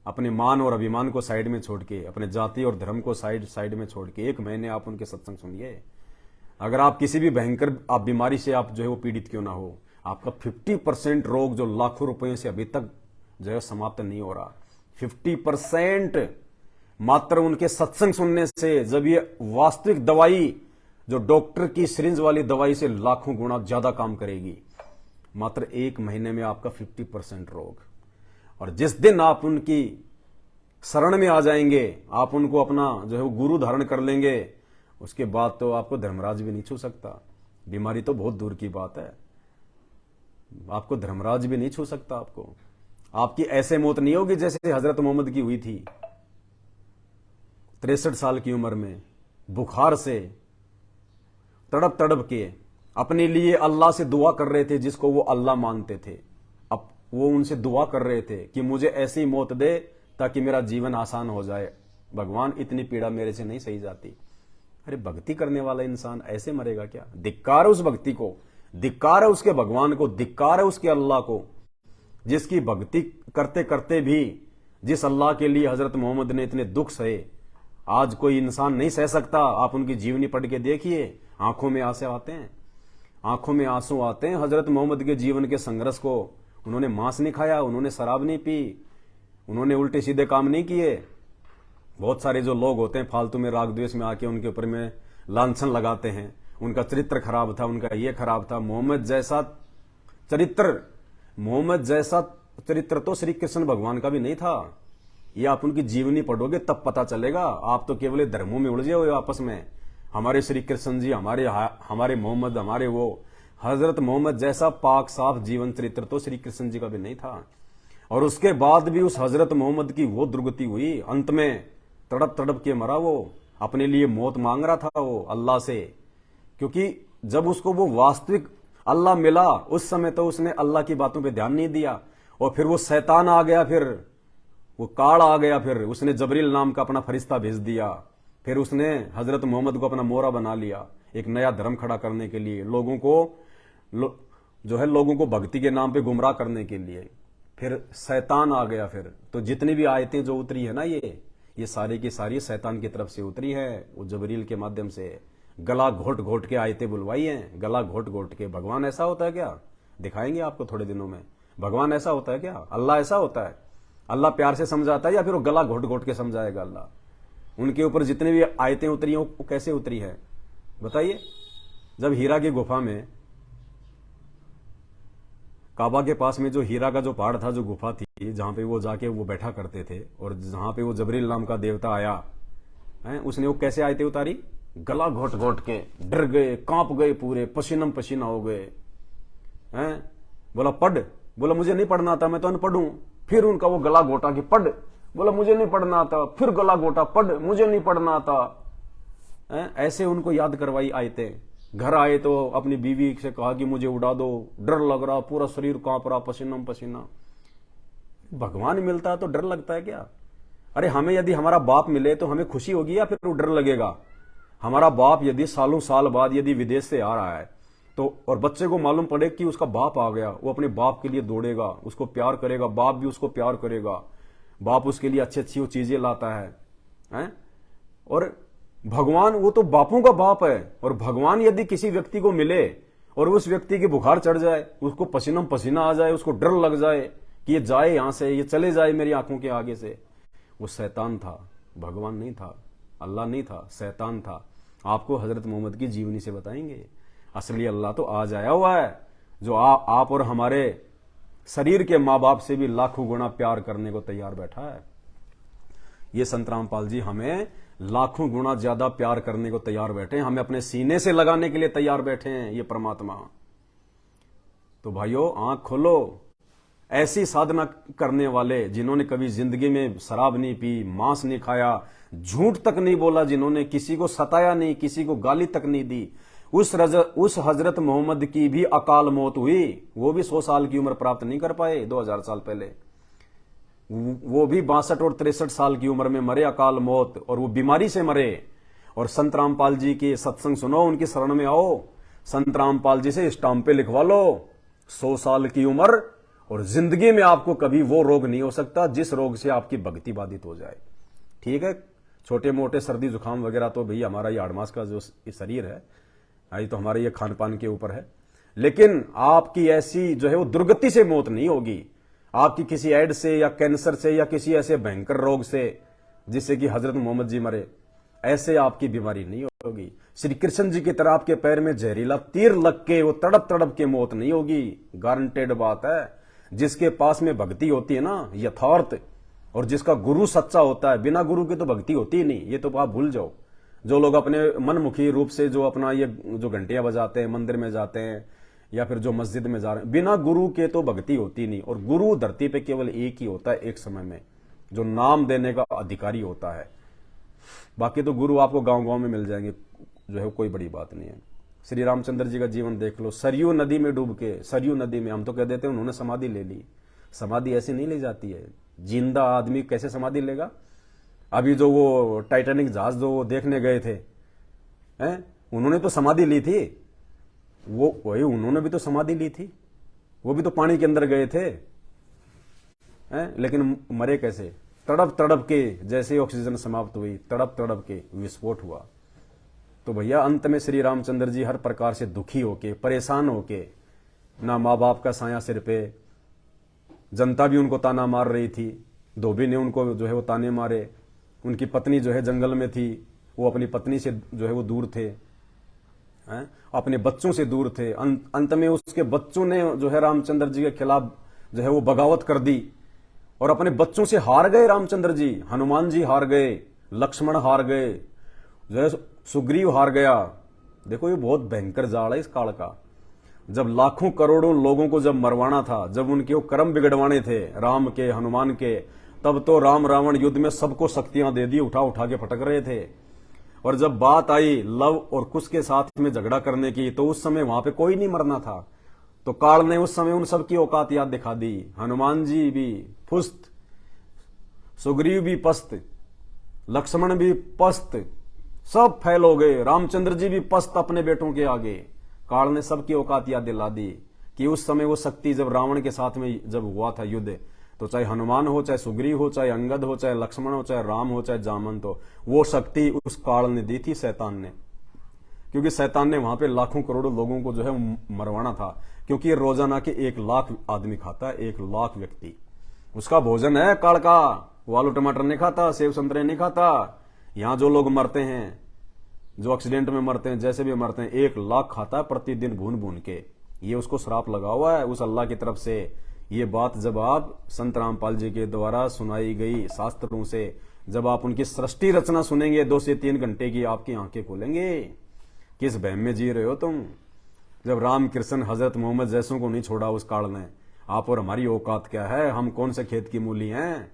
अपने मान और अभिमान को साइड में छोड़ के, अपने जाति और धर्म को साइड में छोड़ के 1 महीने आप उनके सत्संग सुनिए। अगर आप किसी भी भयंकर आप बीमारी से आप जो है वो पीड़ित क्यों ना हो, आपका 50% रोग जो लाखों रुपयों से अभी तक जो है समाप्त नहीं हो रहा, 50% मात्र उनके सत्संग सुनने से। जब ये वास्तविक दवाई जो डॉक्टर की सिरिंज वाली दवाई से लाखों गुना ज्यादा काम करेगी, मात्र 1 महीने में आपका 50% रोग। और जिस दिन आप उनकी शरण में आ जाएंगे, आप उनको अपना जो है वो गुरु धारण कर लेंगे, उसके बाद तो आपको धर्मराज भी नहीं छू सकता। बीमारी तो बहुत दूर की बात है, आपको धर्मराज भी नहीं छू सकता। आपकी ऐसे मौत नहीं होगी जैसे हजरत मोहम्मद की हुई थी, 63 साल की उम्र में बुखार से तड़प तड़प के अपने लिए अल्लाह से दुआ कर रहे थे, जिसको वो अल्लाह मानते थे। अब वो उनसे दुआ कर रहे थे कि मुझे ऐसी मौत दे ताकि मेरा जीवन आसान हो जाए, भगवान इतनी पीड़ा मेरे से नहीं सही जाती। अरे भक्ति करने वाला इंसान ऐसे मरेगा क्या? धिक्कार है उस भक्ति को, धिक्कार है उसके भगवान को, धिक्कार है उसके अल्लाह को, जिसकी भक्ति करते करते भी, जिस अल्लाह के लिए हजरत मोहम्मद ने इतने दुख सहे, आज कोई इंसान नहीं सह सकता। आप उनकी जीवनी पढ़ के देखिए, आंखों में आंसू आते हैं, आंखों में आंसू आते हैं हजरत मोहम्मद के जीवन के संघर्ष को। उन्होंने मांस नहीं खाया, उन्होंने शराब नहीं पी, उन्होंने उल्टे सीधे काम नहीं किए। बहुत सारे जो लोग होते हैं फालतू में राग द्वेष में आके उनके ऊपर में लांछन लगाते हैं, उनका चरित्र खराब था, उनका ये खराब था। मोहम्मद जैसा चरित्र तो श्री कृष्ण भगवान का भी नहीं था। ये आप उनकी जीवनी पढ़ोगे तब पता चलेगा। आप तो केवल धर्मों में उलझे हुए आपस में, हमारे श्री कृष्ण जी, हमारे मोहम्मद, हमारे वो। हजरत मोहम्मद जैसा पाक साफ जीवन चरित्र तो श्री कृष्ण जी का भी नहीं था। और उसके बाद भी उस हजरत मोहम्मद की वो दुर्गति हुई, अंत में तड़प तड़प के मरा। वो अपने लिए मौत मांग रहा था वो अल्लाह से, क्योंकि जब उसको वो वास्तविक अल्लाह मिला उस समय तो उसने अल्लाह की बातों पे ध्यान नहीं दिया। और फिर वो शैतान आ गया, फिर वो काल आ गया, फिर उसने जबरील नाम का अपना फरिश्ता भेज दिया। फिर उसने हजरत मोहम्मद को अपना मोहरा बना लिया, एक नया धर्म खड़ा करने के लिए, लोगों को भक्ति के नाम पे गुमराह करने के लिए। फिर शैतान आ गया। फिर तो जितनी भी आयतें जो उतरी है ना, ये सारी की सारी शैतान की तरफ से उतरी है, वो जबरील के माध्यम से। गला घोट घोट के आयतें बुलवाई हैं, गला घोट घोट के। भगवान ऐसा होता है क्या? दिखाएंगे आपको थोड़े दिनों में। भगवान ऐसा होता है क्या? अल्लाह ऐसा होता है? अल्लाह प्यार से समझाता है या फिर वो गला घोट घोट के समझाएगा अल्लाह? उनके ऊपर जितनी भी आयतें उतरी हैं वो कैसे उतरी है बताइए। जब हीरा की गुफा में, काबा के पास में जो हीरा का जो पहाड़ था, जो गुफा थी, जहां पे वो जाके वो बैठा करते थे, और जहां पे वो जबरील नाम का देवता आया है, उसने वो कैसे आयतें उतारी? गला घोट घोट के, डर गए, कांप गए, पूरे पसीनम पसीना हो गए हैं। बोला पढ़, बोला मुझे नहीं पढ़ना था, मैं तो अनपढ़ हूं। फिर उनका वो गला घोटा कि पढ़, बोला मुझे नहीं पढ़ना आता, फिर गला घोटा, पढ़, मुझे नहीं पढ़ना आता। ऐसे उनको याद करवाई आयतें। घर आए तो अपनी बीवी से कहा कि मुझे उड़ा दो, डर लग रहा, पूरा शरीर कांप रहा, पसीना पसीना। भगवान मिलता है तो डर लगता है क्या? अरे हमें यदि हमारा बाप मिले तो हमें खुशी होगी या फिर डर लगेगा? हमारा बाप यदि सालों साल बाद यदि विदेश से आ रहा है तो, और बच्चे को मालूम पड़े कि उसका बाप आ गया, वो अपने बाप के लिए दौड़ेगा, उसको प्यार करेगा, बाप भी उसको प्यार करेगा, बाप उसके लिए अच्छी अच्छी वो चीजें लाता है? और भगवान वो तो बापों का बाप है, और भगवान यदि किसी व्यक्ति को मिले और उस व्यक्ति की बुखार चढ़ जाए, उसको पसीना पसीना आ जाए, उसको डर लग जाए कि ये जाए यहां से, ये चले जाए मेरी आंखों के आगे से, वो शैतान था, भगवान नहीं था, अल्लाह नहीं था, शैतान था। आपको हजरत मोहम्मद की जीवनी से बताएंगे। असली अल्लाह तो आज आया हुआ है, जो आप और हमारे शरीर के माँ बाप से भी लाखों गुना प्यार करने को तैयार बैठा है। ये संत रामपाल जी हमें लाखों गुना ज्यादा प्यार करने को तैयार बैठे हैं, हमें अपने सीने से लगाने के लिए तैयार बैठे हैं ये परमात्मा। तो भाइयों आंख खोलो, ऐसी साधना करने वाले जिन्होंने कभी जिंदगी में शराब नहीं पी, मांस नहीं खाया, झूठ तक नहीं बोला, जिन्होंने किसी को सताया नहीं, किसी को गाली तक नहीं दी, उस हजरत मोहम्मद की भी अकाल मौत हुई। वो भी 100 साल की उम्र प्राप्त नहीं कर पाए 2000 साल पहले। वो भी 62 और 63 साल की उम्र में मरे अकाल मौत, और वो बीमारी से मरे। और संत रामपाल जी के सत्संग सुनो, उनकी शरण में आओ, संत रामपाल जी से स्टाम्प पे लिखवा लो 100 साल की उम्र, और जिंदगी में आपको कभी वो रोग नहीं हो सकता जिस रोग से आपकी भक्ति बाधित हो जाए। ठीक है, छोटे मोटे सर्दी जुकाम वगैरह तो भैया हमारा ये 8 मास का जो शरीर है, ये तो हमारे ये खान पान के ऊपर है, लेकिन आपकी ऐसी जो है वो दुर्गति से मौत नहीं होगी, आपकी किसी एड से या कैंसर से या किसी ऐसे भयंकर रोग से जिससे कि हजरत मोहम्मद जी मरे, ऐसे आपकी बीमारी नहीं होगी। श्री कृष्ण जी की तरह आपके पैर में जहरीला तीर लग के वो तड़प तड़प के मौत नहीं होगी, गारंटेड बात है। जिसके पास में भक्ति होती है ना यथार्थ, और जिसका गुरु सच्चा होता है, बिना गुरु के तो भक्ति होती ही नहीं, ये तो आप भूल जाओ। जो लोग अपने मनमुखी रूप से जो अपना ये जो घंटियां बजाते हैं, मंदिर में जाते हैं या फिर जो मस्जिद में जा रहे हैं, बिना गुरु के तो भक्ति होती नहीं। और गुरु धरती पे केवल एक ही होता है एक समय में, जो नाम देने का अधिकारी होता है। बाकी तो गुरु आपको गांव गांव में मिल जाएंगे, जो है कोई बड़ी बात नहीं है। श्री रामचंद्र जी का जीवन देख लो, सरयू नदी में डूब के, सरयू नदी में, हम तो कह देते हैं उन्होंने समाधि ले ली। समाधि ऐसे नहीं ली जाती है, जिंदा आदमी कैसे समाधि लेगा? अभी जो वो टाइटैनिक जहाज जो देखने गए थे हैं, उन्होंने तो समाधि ली थी, वो वही उन्होंने भी तो समाधि ली थी, वो भी तो पानी के अंदर गए थे हैं, लेकिन मरे कैसे? तड़प तड़प के, जैसे ऑक्सीजन समाप्त हुई तड़प तड़प के विस्फोट हुआ। तो भैया अंत में श्री रामचंद्र जी हर प्रकार से दुखी होके, परेशान होके, ना माँ बाप का साया सिर पे, जनता भी उनको ताना मार रही थी, धोबी ने उनको जो है वो ताने मारे, उनकी पत्नी जो है जंगल में थी, वो अपनी पत्नी से जो है वो दूर थे, अपने बच्चों से दूर थे। अंत में उसके बच्चों ने जो है रामचंद्र जी के खिलाफ जो है वो बगावत कर दी, और अपने बच्चों से हार गए रामचंद्र जी। हनुमान जी हार गए, लक्ष्मण हार गए, जो है सुग्रीव हार गया। देखो ये बहुत भयंकर जाल है इस काल का। जब लाखों करोड़ों लोगों को जब मरवाना था, जब उनके वो कर्म बिगड़वाने थे राम के, हनुमान के, तब तो राम रावण युद्ध में सबको शक्तियां दे दी, उठा उठा के फटक रहे थे। और जब बात आई लव और कुश के साथ में झगड़ा करने की, तो उस समय वहां पे कोई नहीं मरना था। तो काल ने उस समय उन सबकी औकात याद दिखा दी। हनुमान जी भी फुस्त, सुग्रीव भी पस्त, लक्ष्मण भी पस्त, सब फैल हो गए। रामचंद्र जी भी पस्त अपने बेटों के आगे। काल ने सबकी औकात याद दिला दी कि उस समय वो शक्ति जब रावण के साथ में जब हुआ था युद्ध, तो चाहे हनुमान हो, चाहे सुग्रीव हो, चाहे अंगद हो, चाहे लक्ष्मण हो, चाहे राम हो, चाहे जामंत हो, वो शक्ति उस काल ने दी थी शैतान ने। क्योंकि शैतान ने वहां पे लाखों करोड़ों लोगों को जो है मरवाना था। क्योंकि रोजाना के 1 लाख आदमी खाता है, 1 लाख व्यक्ति, उसका भोजन है काल का। वो आलू टमाटर नहीं खाता, सेब संतरे नहीं खाता। यहां जो लोग मरते हैं, जो एक्सीडेंट में मरते हैं, जैसे भी मरते हैं, 1 लाख खाता है प्रतिदिन भून भून के। ये उसको श्राप लगा हुआ है उस अल्लाह की तरफ से। ये बात जब आप संत रामपाल जी के द्वारा सुनाई गई शास्त्रों से, जब आप उनकी सृष्टि रचना सुनेंगे 2 से 3 घंटे की, आपकी आंखें खोलेंगे। किस बहम में जी रहे हो तुम? जब राम कृष्ण हजरत मोहम्मद जैसों को नहीं छोड़ा उस काल ने, आप और हमारी औकात क्या है, हम कौन से खेत की मूली हैं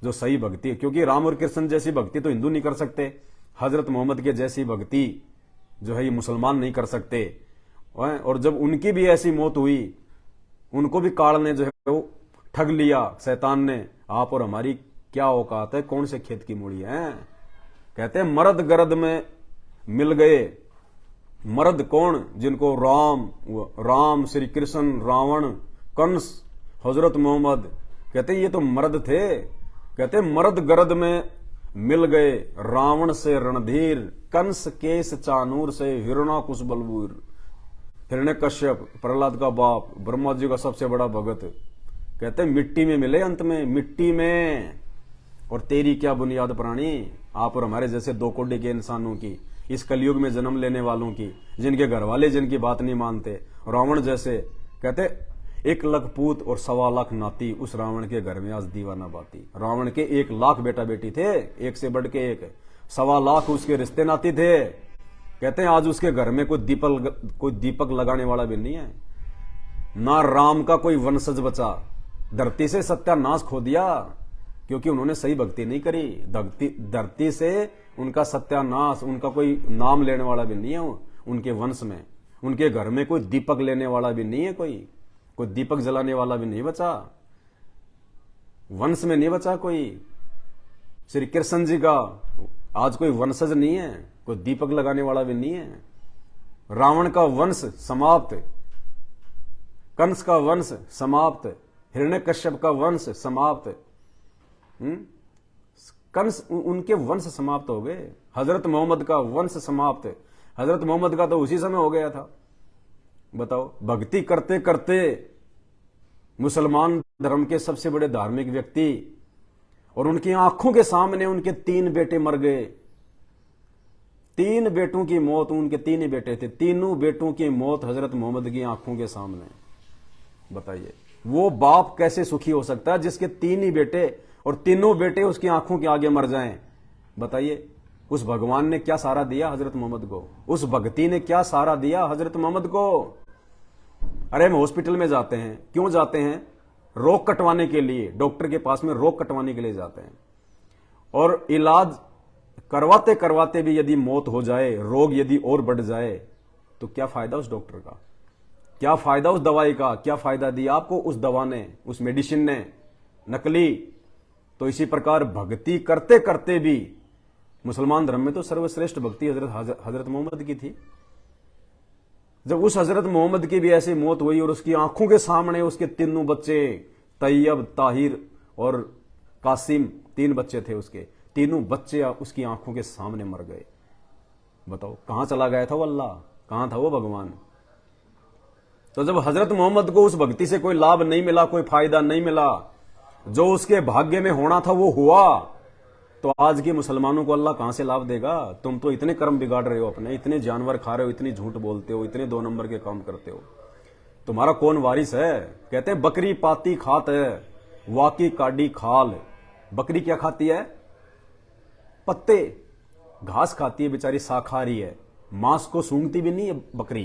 जो सही भक्ति है। क्योंकि राम और कृष्ण जैसी भक्ति तो हिंदू नहीं कर सकते, हजरत मोहम्मद के जैसी भक्ति जो है ये मुसलमान नहीं कर सकते। और जब उनकी भी ऐसी मौत हुई, उनको भी काल ने जो है वो ठग लिया शैतान ने, आप और हमारी क्या औकात है, कौन से खेत की मूली है। कहते हैं मर्द गरद में मिल गए। मर्द कौन? जिनको राम श्री कृष्ण, रावण, कंस, हजरत मोहम्मद, कहते ये तो मर्द थे। कहते मर्द गरद में मिल गए, रावण से रणधीर, कंस केस चानूर से हिरण्याकुश बलबीर। हिरण्यकश्यप प्रहलाद का बाप, ब्रह्मा जी का सबसे बड़ा भगत, कहते मिट्टी में मिले अंत में, मिट्टी में। और तेरी क्या बुनियाद प्राणी, आप और हमारे जैसे दो कोडे के इंसानों की, इस कलयुग में जन्म लेने वालों की, जिनके घर वाले जिनकी बात नहीं मानते। रावण जैसे, कहते 1 लाख पूत और 1.25 लाख नाती, उस रावण के घर में आज दीवाना बाती। रावण के 1 लाख बेटा बेटी थे, एक से बढ़ के एक, 1.25 लाख उसके रिश्ते नाती थे। कहते हैं आज उसके घर में कोई दीपक लगाने वाला भी नहीं है। ना राम का कोई वंशज बचा, धरती से सत्यानाश खो दिया, क्योंकि उन्होंने सही भक्ति नहीं करी। धरती से उनका सत्यानाश, उनका कोई नाम लेने वाला भी नहीं है उनके वंश में। उनके घर में कोई दीपक लेने वाला भी नहीं है, कोई दीपक जलाने वाला भी नहीं बचा, वंश में नहीं बचा कोई। श्री कृष्ण जी का आज कोई वंशज नहीं है, कोई दीपक लगाने वाला भी नहीं है। रावण का वंश समाप्त, कंस का वंश समाप्त, हिरण्यकश्यप का वंश समाप्त। कंस, उनके वंश समाप्त हो गए। हजरत मोहम्मद का वंश समाप्त, हजरत मोहम्मद का तो उसी समय हो गया था। बताओ, भक्ति करते करते मुसलमान धर्म के सबसे बड़े धार्मिक व्यक्ति, और उनकी आंखों के सामने उनके 3 बेटे मर गए। 3 बेटों की मौत, उनके 3 ही बेटे थे, तीनों बेटों की मौत हजरत मोहम्मद की आंखों के सामने। बताइए वो बाप कैसे सुखी हो सकता है जिसके 3 ही बेटे और तीनों बेटे उसकी आंखों के आगे मर जाएं। बताइए उस भगवान ने क्या सहारा दिया हजरत मोहम्मद को, उस भक्ति ने क्या सहारा दिया हजरत मोहम्मद को। अरे हम हॉस्पिटल में जाते हैं, क्यों जाते हैं? रोग कटवाने के लिए, डॉक्टर के पास में रोग कटवाने के लिए जाते हैं। और इलाज करवाते करवाते भी यदि मौत हो जाए, रोग यदि और बढ़ जाए, तो क्या फायदा उस डॉक्टर का, क्या फायदा उस दवाई का, क्या फायदा दिया आपको उस दवा ने, उस मेडिसिन ने, नकली। तो इसी प्रकार भक्ति करते करते भी, मुसलमान धर्म में तो सर्वश्रेष्ठ भक्ति हजरत मोहम्मद की थी। जब उस हजरत मोहम्मद की भी ऐसी मौत हुई और उसकी आंखों के सामने उसके तीनों बच्चे, तैयब, ताहिर और कासिम, 3 बच्चे थे उसके, तीनों बच्चे उसकी आंखों के सामने मर गए। बताओ कहां चला गया था वो अल्लाह, कहां था वो भगवान। तो जब हजरत मोहम्मद को उस भक्ति से कोई लाभ नहीं मिला, कोई फायदा नहीं मिला, जो उसके भाग्य में होना था वो हुआ, तो आज के मुसलमानों को अल्लाह कहां से लाभ देगा। तुम तो इतने कर्म बिगाड़ रहे हो अपने, इतने जानवर खा रहे हो, इतनी झूठ बोलते हो, इतने 2 नंबर के काम करते हो, तुम्हारा कौन वारिस है। कहते हैं बकरी पाती खात है, वाकी काडी खाल। बकरी क्या खाती है? पत्ते, घास खाती है बेचारी, शाकाहारी है, मांस को सूंघती भी नहीं है बकरी।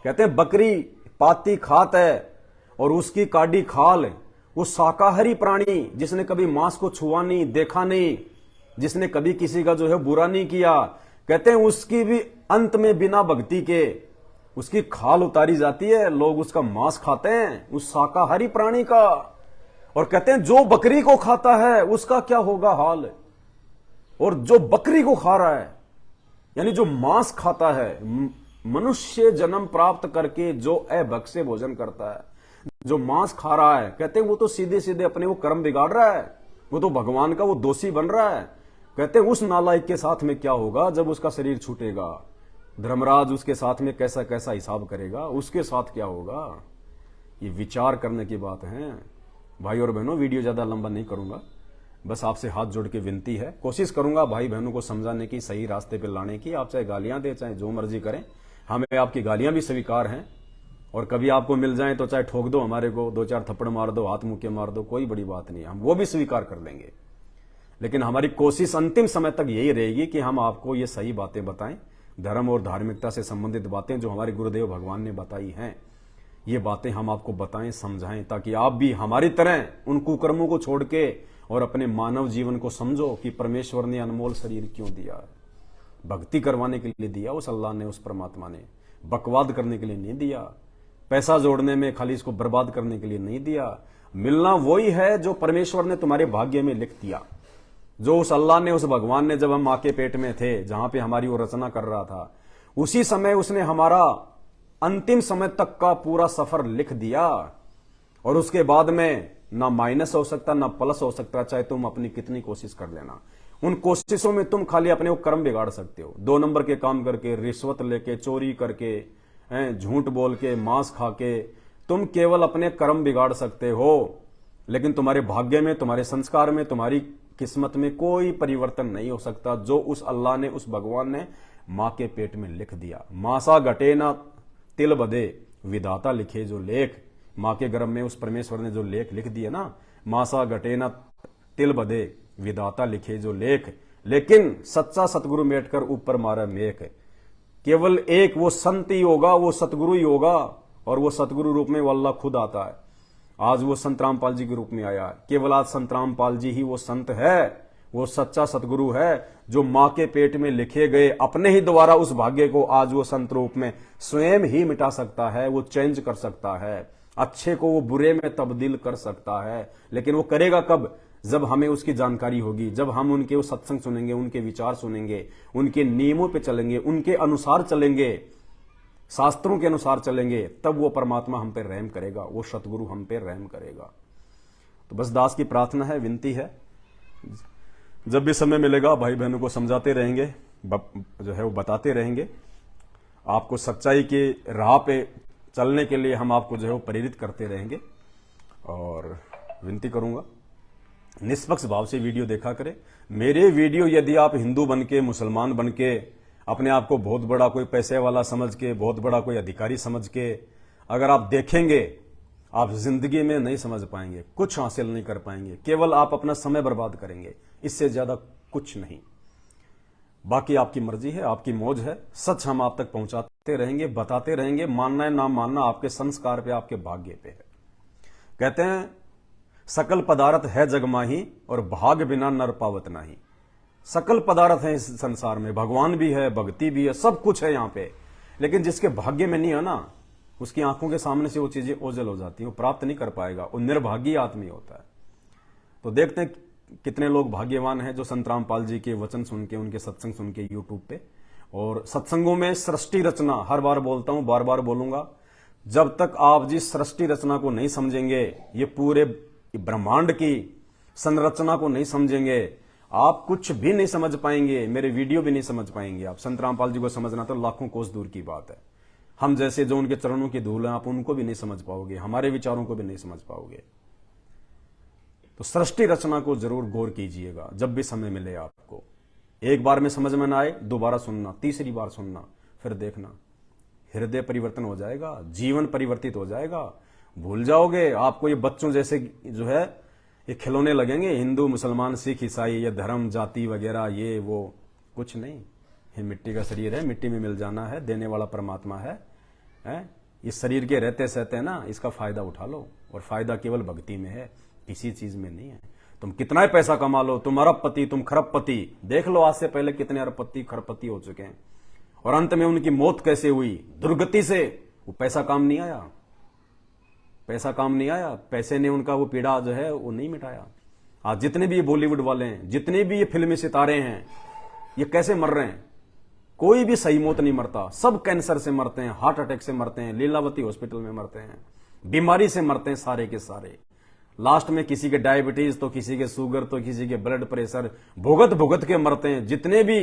कहते हैं बकरी पाती खात है और उसकी काडी खाल। वो शाकाहारी प्राणी जिसने कभी मांस को छुआ नहीं, देखा नहीं, जिसने कभी किसी का जो है बुरा नहीं किया, कहते हैं उसकी भी अंत में बिना भक्ति के उसकी खाल उतारी जाती है, लोग उसका मांस खाते हैं, उस शाकाहारी प्राणी का। और कहते हैं जो बकरी को खाता है उसका क्या होगा हाल। और जो बकरी को खा रहा है, यानी जो मांस खाता है, मनुष्य जन्म प्राप्त करके जो अभक्त से भोजन करता है, जो मांस खा रहा है, कहते हैं वो तो सीधे सीधे अपने वो कर्म बिगाड़ रहा है, वो तो भगवान का वो दोषी बन रहा है। कहते हैं उस नालायक के साथ में क्या होगा जब उसका शरीर छूटेगा। धर्मराज उसके साथ में कैसा कैसा हिसाब करेगा, उसके साथ क्या होगा। ये विचार करने की बात है। भाई और बहनों, वीडियो ज्यादा लंबा नहीं करूंगा, बस आपसे हाथ जोड़ के विनती है, कोशिश करूंगा भाई बहनों को समझाने की, सही रास्ते पे लाने की। आप चाहे गालियां दें, चाहे जो मर्जी करें, हमें आपकी गालियां भी स्वीकार हैं। और कभी आपको मिल जाए तो चाहे ठोक दो हमारे को, 2-4 थप्पड़ मार दो, हाथ मुक्के मार दो, कोई बड़ी बात नहीं, हम वो भी स्वीकार कर लेंगे। लेकिन हमारी कोशिश अंतिम समय तक यही रहेगी कि हम आपको ये सही बातें बताएं, धर्म और धार्मिकता से संबंधित बातें जो हमारे गुरुदेव भगवान ने बताई हैं। ये बातें हम आपको बताएं, समझाएं, ताकि आप भी हमारी तरह उन कुकर्मों को छोड़ के और अपने मानव जीवन को समझो कि परमेश्वर ने अनमोल शरीर क्यों दिया। भक्ति करवाने के लिए दिया उस अल्लाह ने, उस परमात्मा ने। बकवाद करने के लिए नहीं दिया, पैसा जोड़ने में खाली इसको बर्बाद करने के लिए नहीं दिया। मिलना वही है जो परमेश्वर ने तुम्हारे भाग्य में लिख दिया, जो उस अल्लाह ने, उस भगवान ने जब हम मां के पेट में थे, जहां पे हमारी वो रचना कर रहा था, उसी समय उसने हमारा अंतिम समय तक का पूरा सफर लिख दिया। और उसके बाद में ना माइनस हो सकता ना प्लस हो सकता, चाहे तुम अपनी कितनी कोशिश कर लेना। उन कोशिशों में तुम खाली अपने वो कर्म बिगाड़ सकते हो। 2 नंबर के काम करके, रिश्वत लेके, चोरी करके, झूठ बोल के, मांस खा के तुम केवल अपने कर्म बिगाड़ सकते हो। लेकिन तुम्हारे भाग्य में, तुम्हारे संस्कार में, तुम्हारी किस्मत में कोई परिवर्तन नहीं हो सकता जो उस अल्लाह ने, उस भगवान ने मां के पेट में लिख दिया। मासा घटे ना तिल बधे, विधाता लिखे जो लेख। मां के गर्भ में उस परमेश्वर ने जो लेख लिख दिया ना, मासा घटे ना तिल बधे, विधाता लिखे जो लेख। लेकिन सच्चा सतगुरु बैठकर ऊपर मारा मेख। केवल एक वो संत ही होगा, वो सतगुरु ही होगा, और वो सतगुरु रूप में वो अल्लाह खुद आता है। आज वो संत रामपाल जी के रूप में आया है। केवल आज संत रामपाल जी ही वो संत है, वो सच्चा सतगुरु है, जो मां के पेट में लिखे गए अपने ही द्वारा उस भाग्य को आज वो संत रूप में स्वयं ही मिटा सकता है, वो चेंज कर सकता है, अच्छे को वो बुरे में तब्दील कर सकता है। लेकिन वो करेगा कब? जब हमें उसकी जानकारी होगी, जब हम उनके वो सत्संग सुनेंगे, उनके विचार सुनेंगे, उनके नियमों पे चलेंगे, उनके अनुसार चलेंगे, शास्त्रों के अनुसार चलेंगे, तब वो परमात्मा हम पे रहम करेगा, वो सतगुरु हम पे रहम करेगा। तो बस दास की प्रार्थना है, विनती है, जब भी समय मिलेगा भाई बहनों को समझाते रहेंगे, जो है वो बताते रहेंगे। आपको सच्चाई की राह पे चलने के लिए हम आपको जो है वो प्रेरित करते रहेंगे। और विनती करूंगा निष्पक्ष भाव से वीडियो देखा करें। मेरे वीडियो यदि आप हिंदू बन के, मुसलमान बन के, अपने आप को बहुत बड़ा कोई पैसे वाला समझ के, बहुत बड़ा कोई अधिकारी समझ के अगर आप देखेंगे, आप जिंदगी में नहीं समझ पाएंगे, कुछ हासिल नहीं कर पाएंगे, केवल आप अपना समय बर्बाद करेंगे, इससे ज्यादा कुछ नहीं। बाकी आपकी मर्जी है, आपकी मौज है। सच हम आप तक पहुंचाते रहेंगे, बताते रहेंगे। मानना है ना मानना आपके संस्कार पे, आपके भाग्य पे है। कहते हैं सकल पदार्थ है जग माही, और भाग बिना नर पावत नाही। सकल पदार्थ है इस संसार में, भगवान भी है, भक्ति भी है, सब कुछ है यहाँ पे। लेकिन जिसके भाग्य में नहीं है ना, उसकी आंखों के सामने से वो चीजें ओझल हो जाती हैं, वो प्राप्त नहीं कर पाएगा, वो निर्भागी आदमी होता है। तो देखते हैं कितने लोग भाग्यवान हैं जो संत रामपाल जी के वचन सुन के, उनके सत्संग सुन के यूट्यूब पे। और सत्संगों में सृष्टि रचना, हर बार बोलता हूं, बार बार बोलूंगा, जब तक आप जिस सृष्टि रचना को नहीं समझेंगे, ये पूरे ब्रह्मांड की संरचना को नहीं समझेंगे, आप कुछ भी नहीं समझ पाएंगे, मेरे वीडियो भी नहीं समझ पाएंगे। आप संत रामपाल जी को समझना तो लाखों कोस दूर की बात है। हम जैसे जो उनके चरणों की धूल है, आप उनको भी नहीं समझ पाओगे, हमारे विचारों को भी नहीं समझ पाओगे। तो सृष्टि रचना को जरूर गौर कीजिएगा जब भी समय मिले आपको। एक बार में समझ में ना आए, दोबारा सुनना, तीसरी बार सुनना, फिर देखना, हृदय परिवर्तन हो जाएगा, जीवन परिवर्तित हो जाएगा। भूल जाओगे, आपको ये बच्चों जैसे जो है ये खिलौने लगेंगे, हिंदू, मुसलमान, सिख, ईसाई, ये धर्म, जाति वगैरह, ये वो कुछ नहीं। ये मिट्टी का शरीर है, मिट्टी में मिल जाना है, देने वाला परमात्मा है। इस शरीर के रहते सहते ना इसका फायदा उठा लो, और फायदा केवल भक्ति में है, किसी चीज में नहीं है। तुम कितना ही पैसा कमा लो, तुम अरबपति, तुम खरबपति, देख लो आज से पहले कितने अरबपति खरबपति हो चुके हैं, और अंत में उनकी मौत कैसे हुई? दुर्गति से। वो पैसा काम नहीं आया, पैसा काम नहीं आया, पैसे ने उनका वो पीड़ा जो है वो नहीं मिटाया। आज जितने भी ये बॉलीवुड वाले हैं, जितने भी ये फिल्मी सितारे हैं, ये कैसे मर रहे हैं? कोई भी सही मौत नहीं मरता, सब कैंसर से मरते हैं, हार्ट अटैक से मरते हैं, लीलावती हॉस्पिटल में मरते हैं, बीमारी से मरते हैं सारे के सारे। लास्ट में किसी के डायबिटीज, तो किसी के शुगर, तो किसी के ब्लड प्रेशर, भुगत भुगत के मरते हैं जितने भी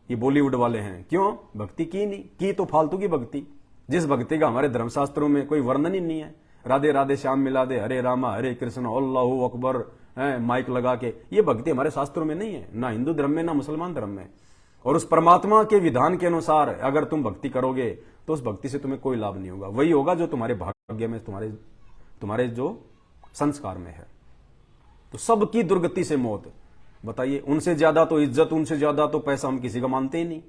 ये बॉलीवुड वाले हैं। क्यों? भक्ति की नहीं की, तो फालतू की भक्ति, जिस भक्ति का हमारे धर्मशास्त्रों में कोई वर्णन ही नहीं है। राधे राधे श्याम मिला दे, हरे रामा हरे कृष्ण अल्लाहू अकबर, माइक लगा के, ये भक्ति हमारे शास्त्रों में नहीं है, ना हिंदू धर्म में, ना मुसलमान धर्म में। और उस परमात्मा के विधान के अनुसार अगर तुम भक्ति करोगे तो उस भक्ति से तुम्हें कोई लाभ नहीं होगा। वही होगा जो तुम्हारे भाग्य में, तुम्हारे जो संस्कार में है। तो सबकी दुर्गति से मौत, बताइए, उनसे ज्यादा तो इज्जत, उनसे ज्यादा तो पैसा हम किसी का मानते ही नहीं।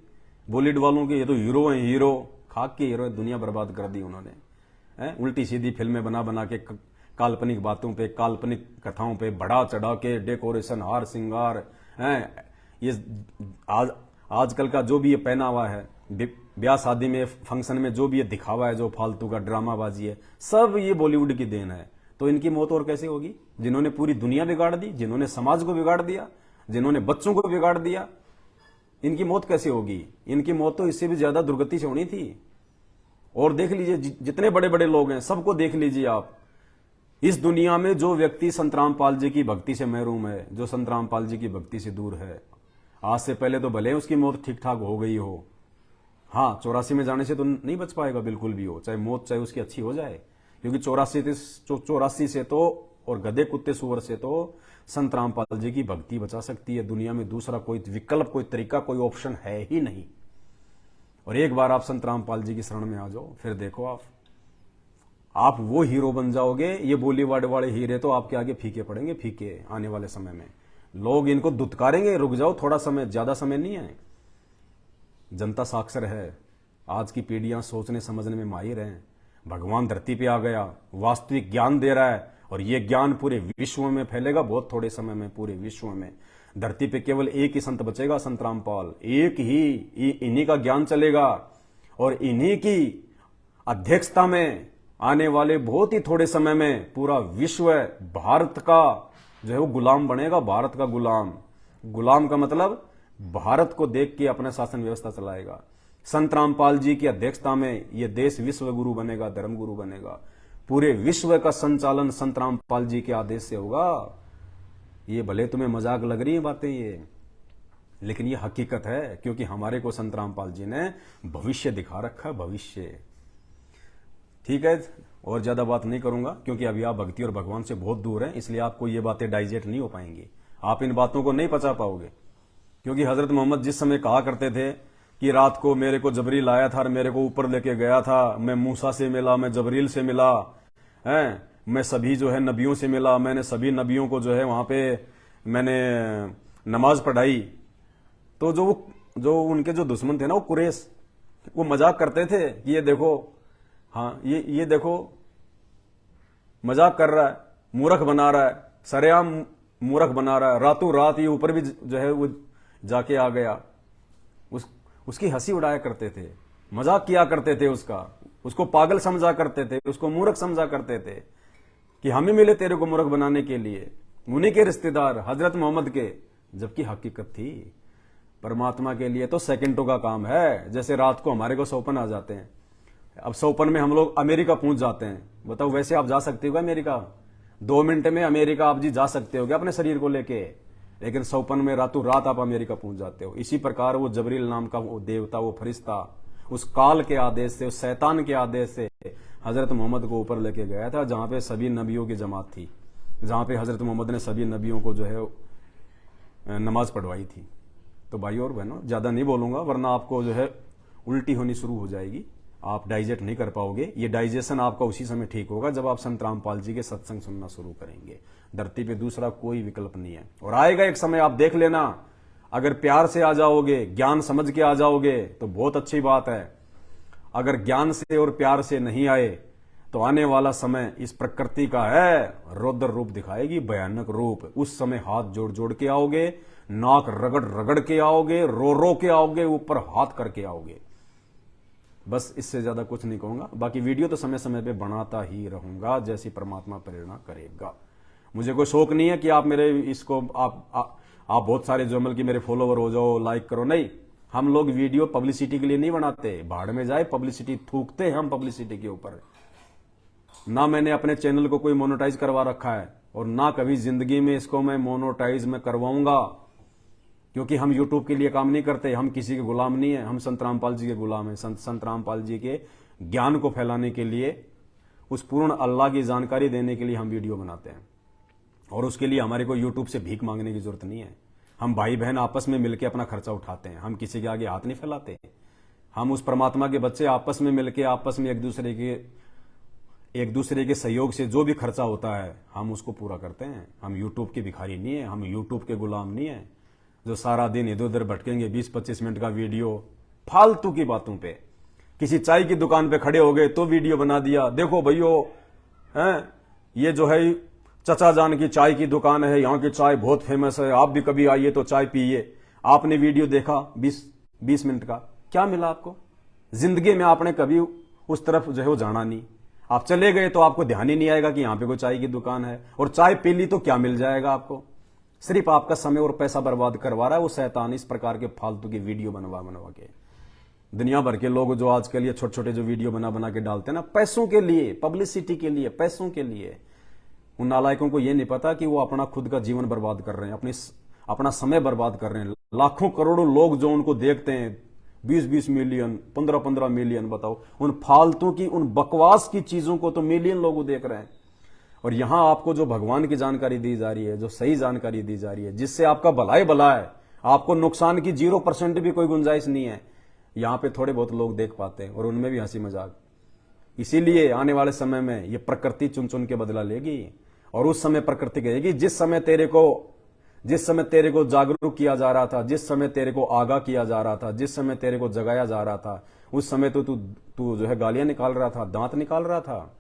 बॉलीवुड वालों के ये तो हीरो हैं, हीरो, खाक के हीरो, दुनिया बर्बाद कर दी उन्होंने। हैं, उल्टी सीधी फिल्में बना बना के काल्पनिक बातों पे, काल्पनिक कथाओं पे बढ़ा चढ़ा के डेकोरेशन, हार श्रृंगार हैं, ये आजकल का जो भी ये पहनावा है, ब्याह शादी में, फंक्शन में जो भी ये दिखावा है, जो फालतू का ड्रामाबाजी है, सब ये बॉलीवुड की देन है। तो इनकी मौत और कैसे होगी? जिन्होंने पूरी दुनिया बिगाड़ दी, जिन्होंने समाज को बिगाड़ दिया, जिन्होंने बच्चों को बिगाड़ दिया, इनकी मौत कैसे होगी? इनकी मौत तो इससे भी ज्यादा दुर्गति से होनी थी। और देख लीजिए जितने बड़े बड़े लोग हैं सबको देख लीजिए आप। इस दुनिया में जो व्यक्ति संत रामपाल जी की भक्ति से महरूम है, जो संत रामपाल जी की भक्ति से दूर है, आज से पहले तो भले उसकी मौत ठीक ठाक हो गई हो, हाँ 84 में जाने से तो नहीं बच पाएगा बिल्कुल भी हो, चाहे मौत चाहे उसकी अच्छी हो जाए, क्योंकि 84 से तो और गधे कुत्ते सुअर से तो संत रामपाल जी की भक्ति बचा सकती है। दुनिया में दूसरा कोई विकल्प, कोई तरीका, कोई ऑप्शन है ही नहीं। और एक बार आप संत रामपाल जी की शरण में आ जाओ, फिर देखो आप वो हीरो बन जाओगे। ये बॉलीवुड वाले हीरे तो आपके आगे फीके पड़ेंगे, फीके। आने वाले समय में लोग इनको दुत्कारेंगे, रुक जाओ थोड़ा समय, ज्यादा समय नहीं है। जनता साक्षर है, आज की पीढ़ियां सोचने समझने में माहिर हैं। भगवान धरती पे आ गया, वास्तविक ज्ञान दे रहा है, और ये ज्ञान पूरे विश्व में फैलेगा बहुत थोड़े समय में। पूरे विश्व में धरती पे केवल एक ही संत बचेगा, संत रामपाल, एक ही, इन्हीं का ज्ञान चलेगा। और इन्हीं की अध्यक्षता में आने वाले बहुत ही थोड़े समय में पूरा विश्व भारत का जो है वो गुलाम बनेगा। भारत का गुलाम, गुलाम का मतलब भारत को देख के अपना शासन व्यवस्था चलाएगा। संत रामपाल जी की अध्यक्षता में यह देश विश्व गुरु बनेगा, धर्म गुरु बनेगा। पूरे विश्व का संचालन संत रामपाल जी के आदेश से होगा। ये भले तुम्हें मजाक लग रही है बातें ये, लेकिन ये हकीकत है, क्योंकि हमारे को संत रामपाल जी ने भविष्य दिखा रखा, भविष्य। ठीक है, और ज्यादा बात नहीं करूंगा, क्योंकि अभी आप भक्ति और भगवान से बहुत दूर हैं, इसलिए आपको ये बातें डाइजेस्ट नहीं हो पाएंगी, आप इन बातों को नहीं पचा पाओगे। क्योंकि हजरत मोहम्मद जिस समय कहा करते थे कि रात को मेरे को जबरील आया था और मेरे को ऊपर लेके गया था, मैं मूसा से मिला, मैं जबरील से मिला, हैं, मैं सभी जो है नबियों से मिला, मैंने सभी नबियों को जो है वहां पे मैंने नमाज पढ़ाई। तो जो उनके जो दुश्मन थे ना, वो कुरैश, वो मजाक करते थे कि ये देखो, हाँ ये देखो मजाक कर रहा है, मूर्ख बना रहा है, सरेआम मूर्ख बना रहा है, रातों रात ये ऊपर भी जो है वो जाके आ गया। उसकी हंसी उड़ाया करते थे, मजाक किया करते थे उसको पागल समझा करते थे, उसको मूर्ख समझा करते थे कि हम ही मिले तेरे को मूर्ख बनाने के लिए, उन्हीं के रिश्तेदार हजरत मोहम्मद के। जबकि हकीकत थी परमात्मा के लिए तो सेकंडों का काम है। जैसे रात को हमारे को सौपन आ जाते हैं, अब सौपन में हम लोग अमेरिका पहुंच जाते हैं। बताओ वैसे आप जा सकते हो अमेरिका? 2 मिनट में अमेरिका आप जी जा सकते हो क्या अपने शरीर को लेके? लेकिन सौपन में रातों रात आप अमेरिका पहुंच जाते हो। इसी प्रकार वो जबरील नाम का वो देवता, वो फरिश्ता, उस काल के आदेश से, उस शैतान के आदेश से हजरत मोहम्मद को ऊपर लेके गया था, जहां पे सभी नबियों की जमात थी, जहां पे हजरत मोहम्मद ने सभी नबियों को जो है नमाज पढ़वाई थी। तो भाई और बहनों, ज्यादा नहीं बोलूंगा, वरना आपको जो है उल्टी होनी शुरू हो जाएगी, आप डाइजेस्ट नहीं कर पाओगे। ये डाइजेशन आपका उसी समय ठीक होगा जब आप संत रामपाल जी के सत्संग सुनना शुरू करेंगे। धरती पे दूसरा कोई विकल्प नहीं है। और आएगा एक समय, आप देख लेना, अगर प्यार से आ जाओगे, ज्ञान समझ के आ जाओगे तो बहुत अच्छी बात है। अगर ज्ञान से और प्यार से नहीं आए तो आने वाला समय इस प्रकृति का है, रौद्र रूप दिखाएगी, भयानक रूप। उस समय हाथ जोड़ जोड़ के आओगे, नाक रगड़ रगड़ के आओगे, रो रो के आओगे, ऊपर हाथ करके आओगे। बस इससे ज्यादा कुछ नहीं कहूंगा। बाकी वीडियो तो समय समय पे बनाता ही रहूंगा, जैसी परमात्मा प्रेरणा करेगा। मुझे कोई शौक नहीं है कि आप मेरे इसको आप बहुत सारे जमल की मेरे फॉलोवर हो जाओ, लाइक करो, नहीं। हम लोग वीडियो पब्लिसिटी के लिए नहीं बनाते, भाड़ में जाए पब्लिसिटी, थूकते हैं हम पब्लिसिटी के ऊपर। ना मैंने अपने चैनल को कोई मोनेटाइज करवा रखा है, और ना कभी जिंदगी में इसको मैं मोनेटाइज में करवाऊंगा, क्योंकि हम यूट्यूब के लिए काम नहीं करते, हम किसी के गुलाम नहीं है, हम संत रामपाल जी के गुलाम हैं। संत रामपाल जी के ज्ञान को फैलाने के लिए, उस पूर्ण अल्लाह की जानकारी देने के लिए हम वीडियो बनाते हैं। और उसके लिए हमारे को यूट्यूब से भीख मांगने की जरूरत नहीं है। हम भाई बहन आपस में मिलकर अपना खर्चा उठाते हैं, हम किसी के आगे हाथ नहीं फैलाते। हम उस परमात्मा के बच्चे आपस में मिलकर, आपस में एक दूसरे के सहयोग से जो भी खर्चा होता है हम उसको पूरा करते हैं। हम यूट्यूब के भिखारी नहीं है, हम यूट्यूब के गुलाम नहीं है जो सारा दिन इधर उधर भटकेंगे 20-25 मिनट का वीडियो फालतू की बातों पे। किसी चाय की दुकान पे खड़े हो गए तो वीडियो बना दिया, देखो भैयो हैं ये जो है चचा जान की चाय की दुकान है, यहाँ की चाय बहुत फेमस है, आप भी कभी आइए तो चाय पिए। आपने वीडियो देखा 20 मिनट का, क्या मिला आपको? जिंदगी में आपने कभी उस तरफ जो है वो जाना नहीं। आप चले गए तो आपको ध्यान ही नहीं आएगा कि यहां पे कोई चाय की दुकान है, और चाय पी ली तो क्या मिल जाएगा आपको? सिर्फ आपका समय और पैसा बर्बाद करवा रहा है वो शैतान, इस प्रकार के फालतू की वीडियो बनवा के। दुनिया भर के लोग जो आजकल ये छोटे छोटे जो वीडियो बना के डालते हैं ना, पैसों के लिए, पब्लिसिटी के लिए, पैसों के लिए। उन नालायकों को ये नहीं पता कि वो अपना खुद का जीवन बर्बाद कर रहे हैं, अपना समय बर्बाद कर रहे हैं। लाखों करोड़ों लोग जो उनको देखते हैं, 20-20 मिलियन, 15-15 मिलियन, बताओ उन फालतू की, उन बकवास की चीजों को तो मिलियन लोग देख रहे हैं। और यहां आपको जो भगवान की जानकारी दी जा रही है, जो सही जानकारी दी जा रही है, जिससे आपका भला ही भला है, आपको नुकसान की 0% भी कोई गुंजाइश नहीं है, यहां पे थोड़े बहुत लोग देख पाते हैं और उनमें भी हंसी मजाक। इसीलिए आने वाले समय में ये प्रकृति चुन चुन के बदला लेगी, और उस समय प्रकृति कहेगी जिस समय तेरे को जागरूक किया जा रहा था, जिस समय तेरे को आगाह किया जा रहा था, जिस समय तेरे को जगाया जा रहा था, उस समय तो तू जो है गालियां निकाल रहा था, दांत निकाल रहा था।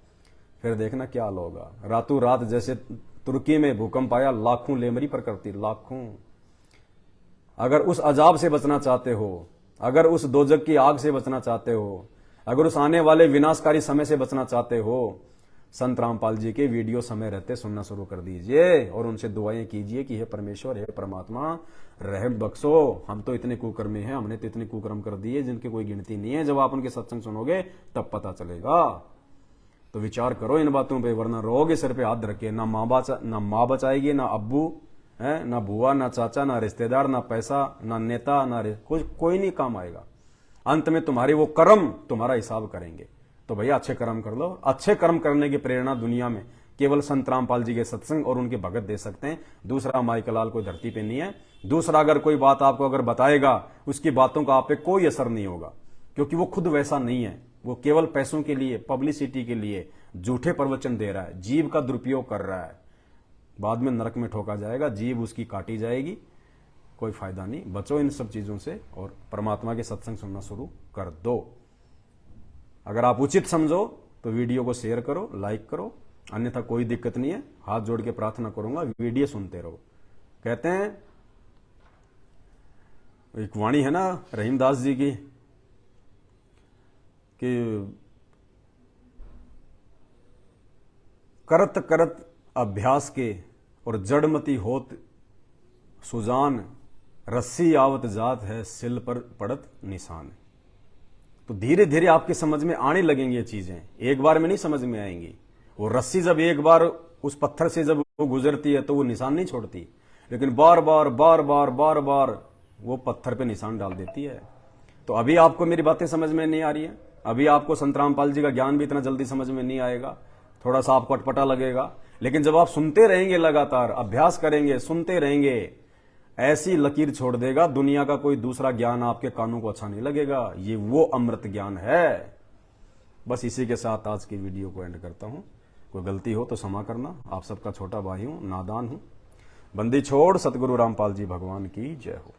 फिर देखना क्या हाल होगा। रातों रात जैसे तुर्की में भूकंप आया, लाखों लेमरी प्रकृति, लाखों। अगर उस अजाब से बचना चाहते हो, अगर उस दोजक की आग से बचना चाहते हो, अगर उस आने वाले विनाशकारी समय से बचना चाहते हो, संत रामपाल जी के वीडियो समय रहते सुनना शुरू कर दीजिए और उनसे दुआएं कीजिए कि हे परमेश्वर, हे परमात्मा, रहम बख्शो, हम तो इतने कुकर्मी हैं, हमने तो इतने कुकर्म कर दिए जिनकी कोई गिनती नहीं है। जब आप उनके सत्संग सुनोगे तब पता चलेगा। तो विचार करो इन बातों पे, वरना रोगे सिर पे हाथ रखे। ना माँ बचाएगी, ना अब्बू है, ना बुआ, ना चाचा, ना रिश्तेदार, ना पैसा, ना नेता, ना कोई नहीं काम आएगा। अंत में तुम्हारे वो कर्म तुम्हारा हिसाब करेंगे। तो भैया अच्छे कर्म कर लो। अच्छे कर्म करने की प्रेरणा दुनिया में केवल संत रामपाल जी के सत्संग और उनके भगत दे सकते हैं। दूसरा माइकलाल कोई धरती पे नहीं है। दूसरा अगर कोई बात आपको अगर बताएगा, उसकी बातों का आप पे कोई असर नहीं होगा, क्योंकि वो खुद वैसा नहीं है। वो केवल पैसों के लिए, पब्लिसिटी के लिए झूठे प्रवचन दे रहा है, जीव का दुरुपयोग कर रहा है। बाद में नरक में ठोका जाएगा, जीव उसकी काटी जाएगी, कोई फायदा नहीं। बचो इन सब चीजों से और परमात्मा के सत्संग सुनना शुरू कर दो। अगर आप उचित समझो तो वीडियो को शेयर करो, लाइक करो, अन्यथा कोई दिक्कत नहीं है। हाथ जोड़ के प्रार्थना करूंगा, वीडियो सुनते रहो। कहते हैं, एक वाणी है ना रहीमदास जी की कि करत करत अभ्यास के और जड़मती होत सुजान, रस्सी आवत जात है सिल पर पड़त निशान। तो धीरे धीरे आपकी समझ में आने लगेंगी ये चीजें, एक बार में नहीं समझ में आएंगी। वो रस्सी जब एक बार उस पत्थर से जब वो गुजरती है तो वो निशान नहीं छोड़ती, लेकिन बार बार बार बार बार बार वो पत्थर पे निशान डाल देती है। तो अभी आपको मेरी बातें समझ में नहीं आ रही है, अभी आपको संत रामपाल जी का ज्ञान भी इतना जल्दी समझ में नहीं आएगा, थोड़ा सा आपको अटपटा लगेगा। लेकिन जब आप सुनते रहेंगे, लगातार अभ्यास करेंगे, सुनते रहेंगे, ऐसी लकीर छोड़ देगा, दुनिया का कोई दूसरा ज्ञान आपके कानों को अच्छा नहीं लगेगा। ये वो अमृत ज्ञान है। बस इसी के साथ आज की वीडियो को एंड करता हूं। कोई गलती हो तो क्षमा करना, आप सबका छोटा भाई हूं, नादान हूं। बंदी छोड़ सतगुरु रामपाल जी भगवान की जय हो।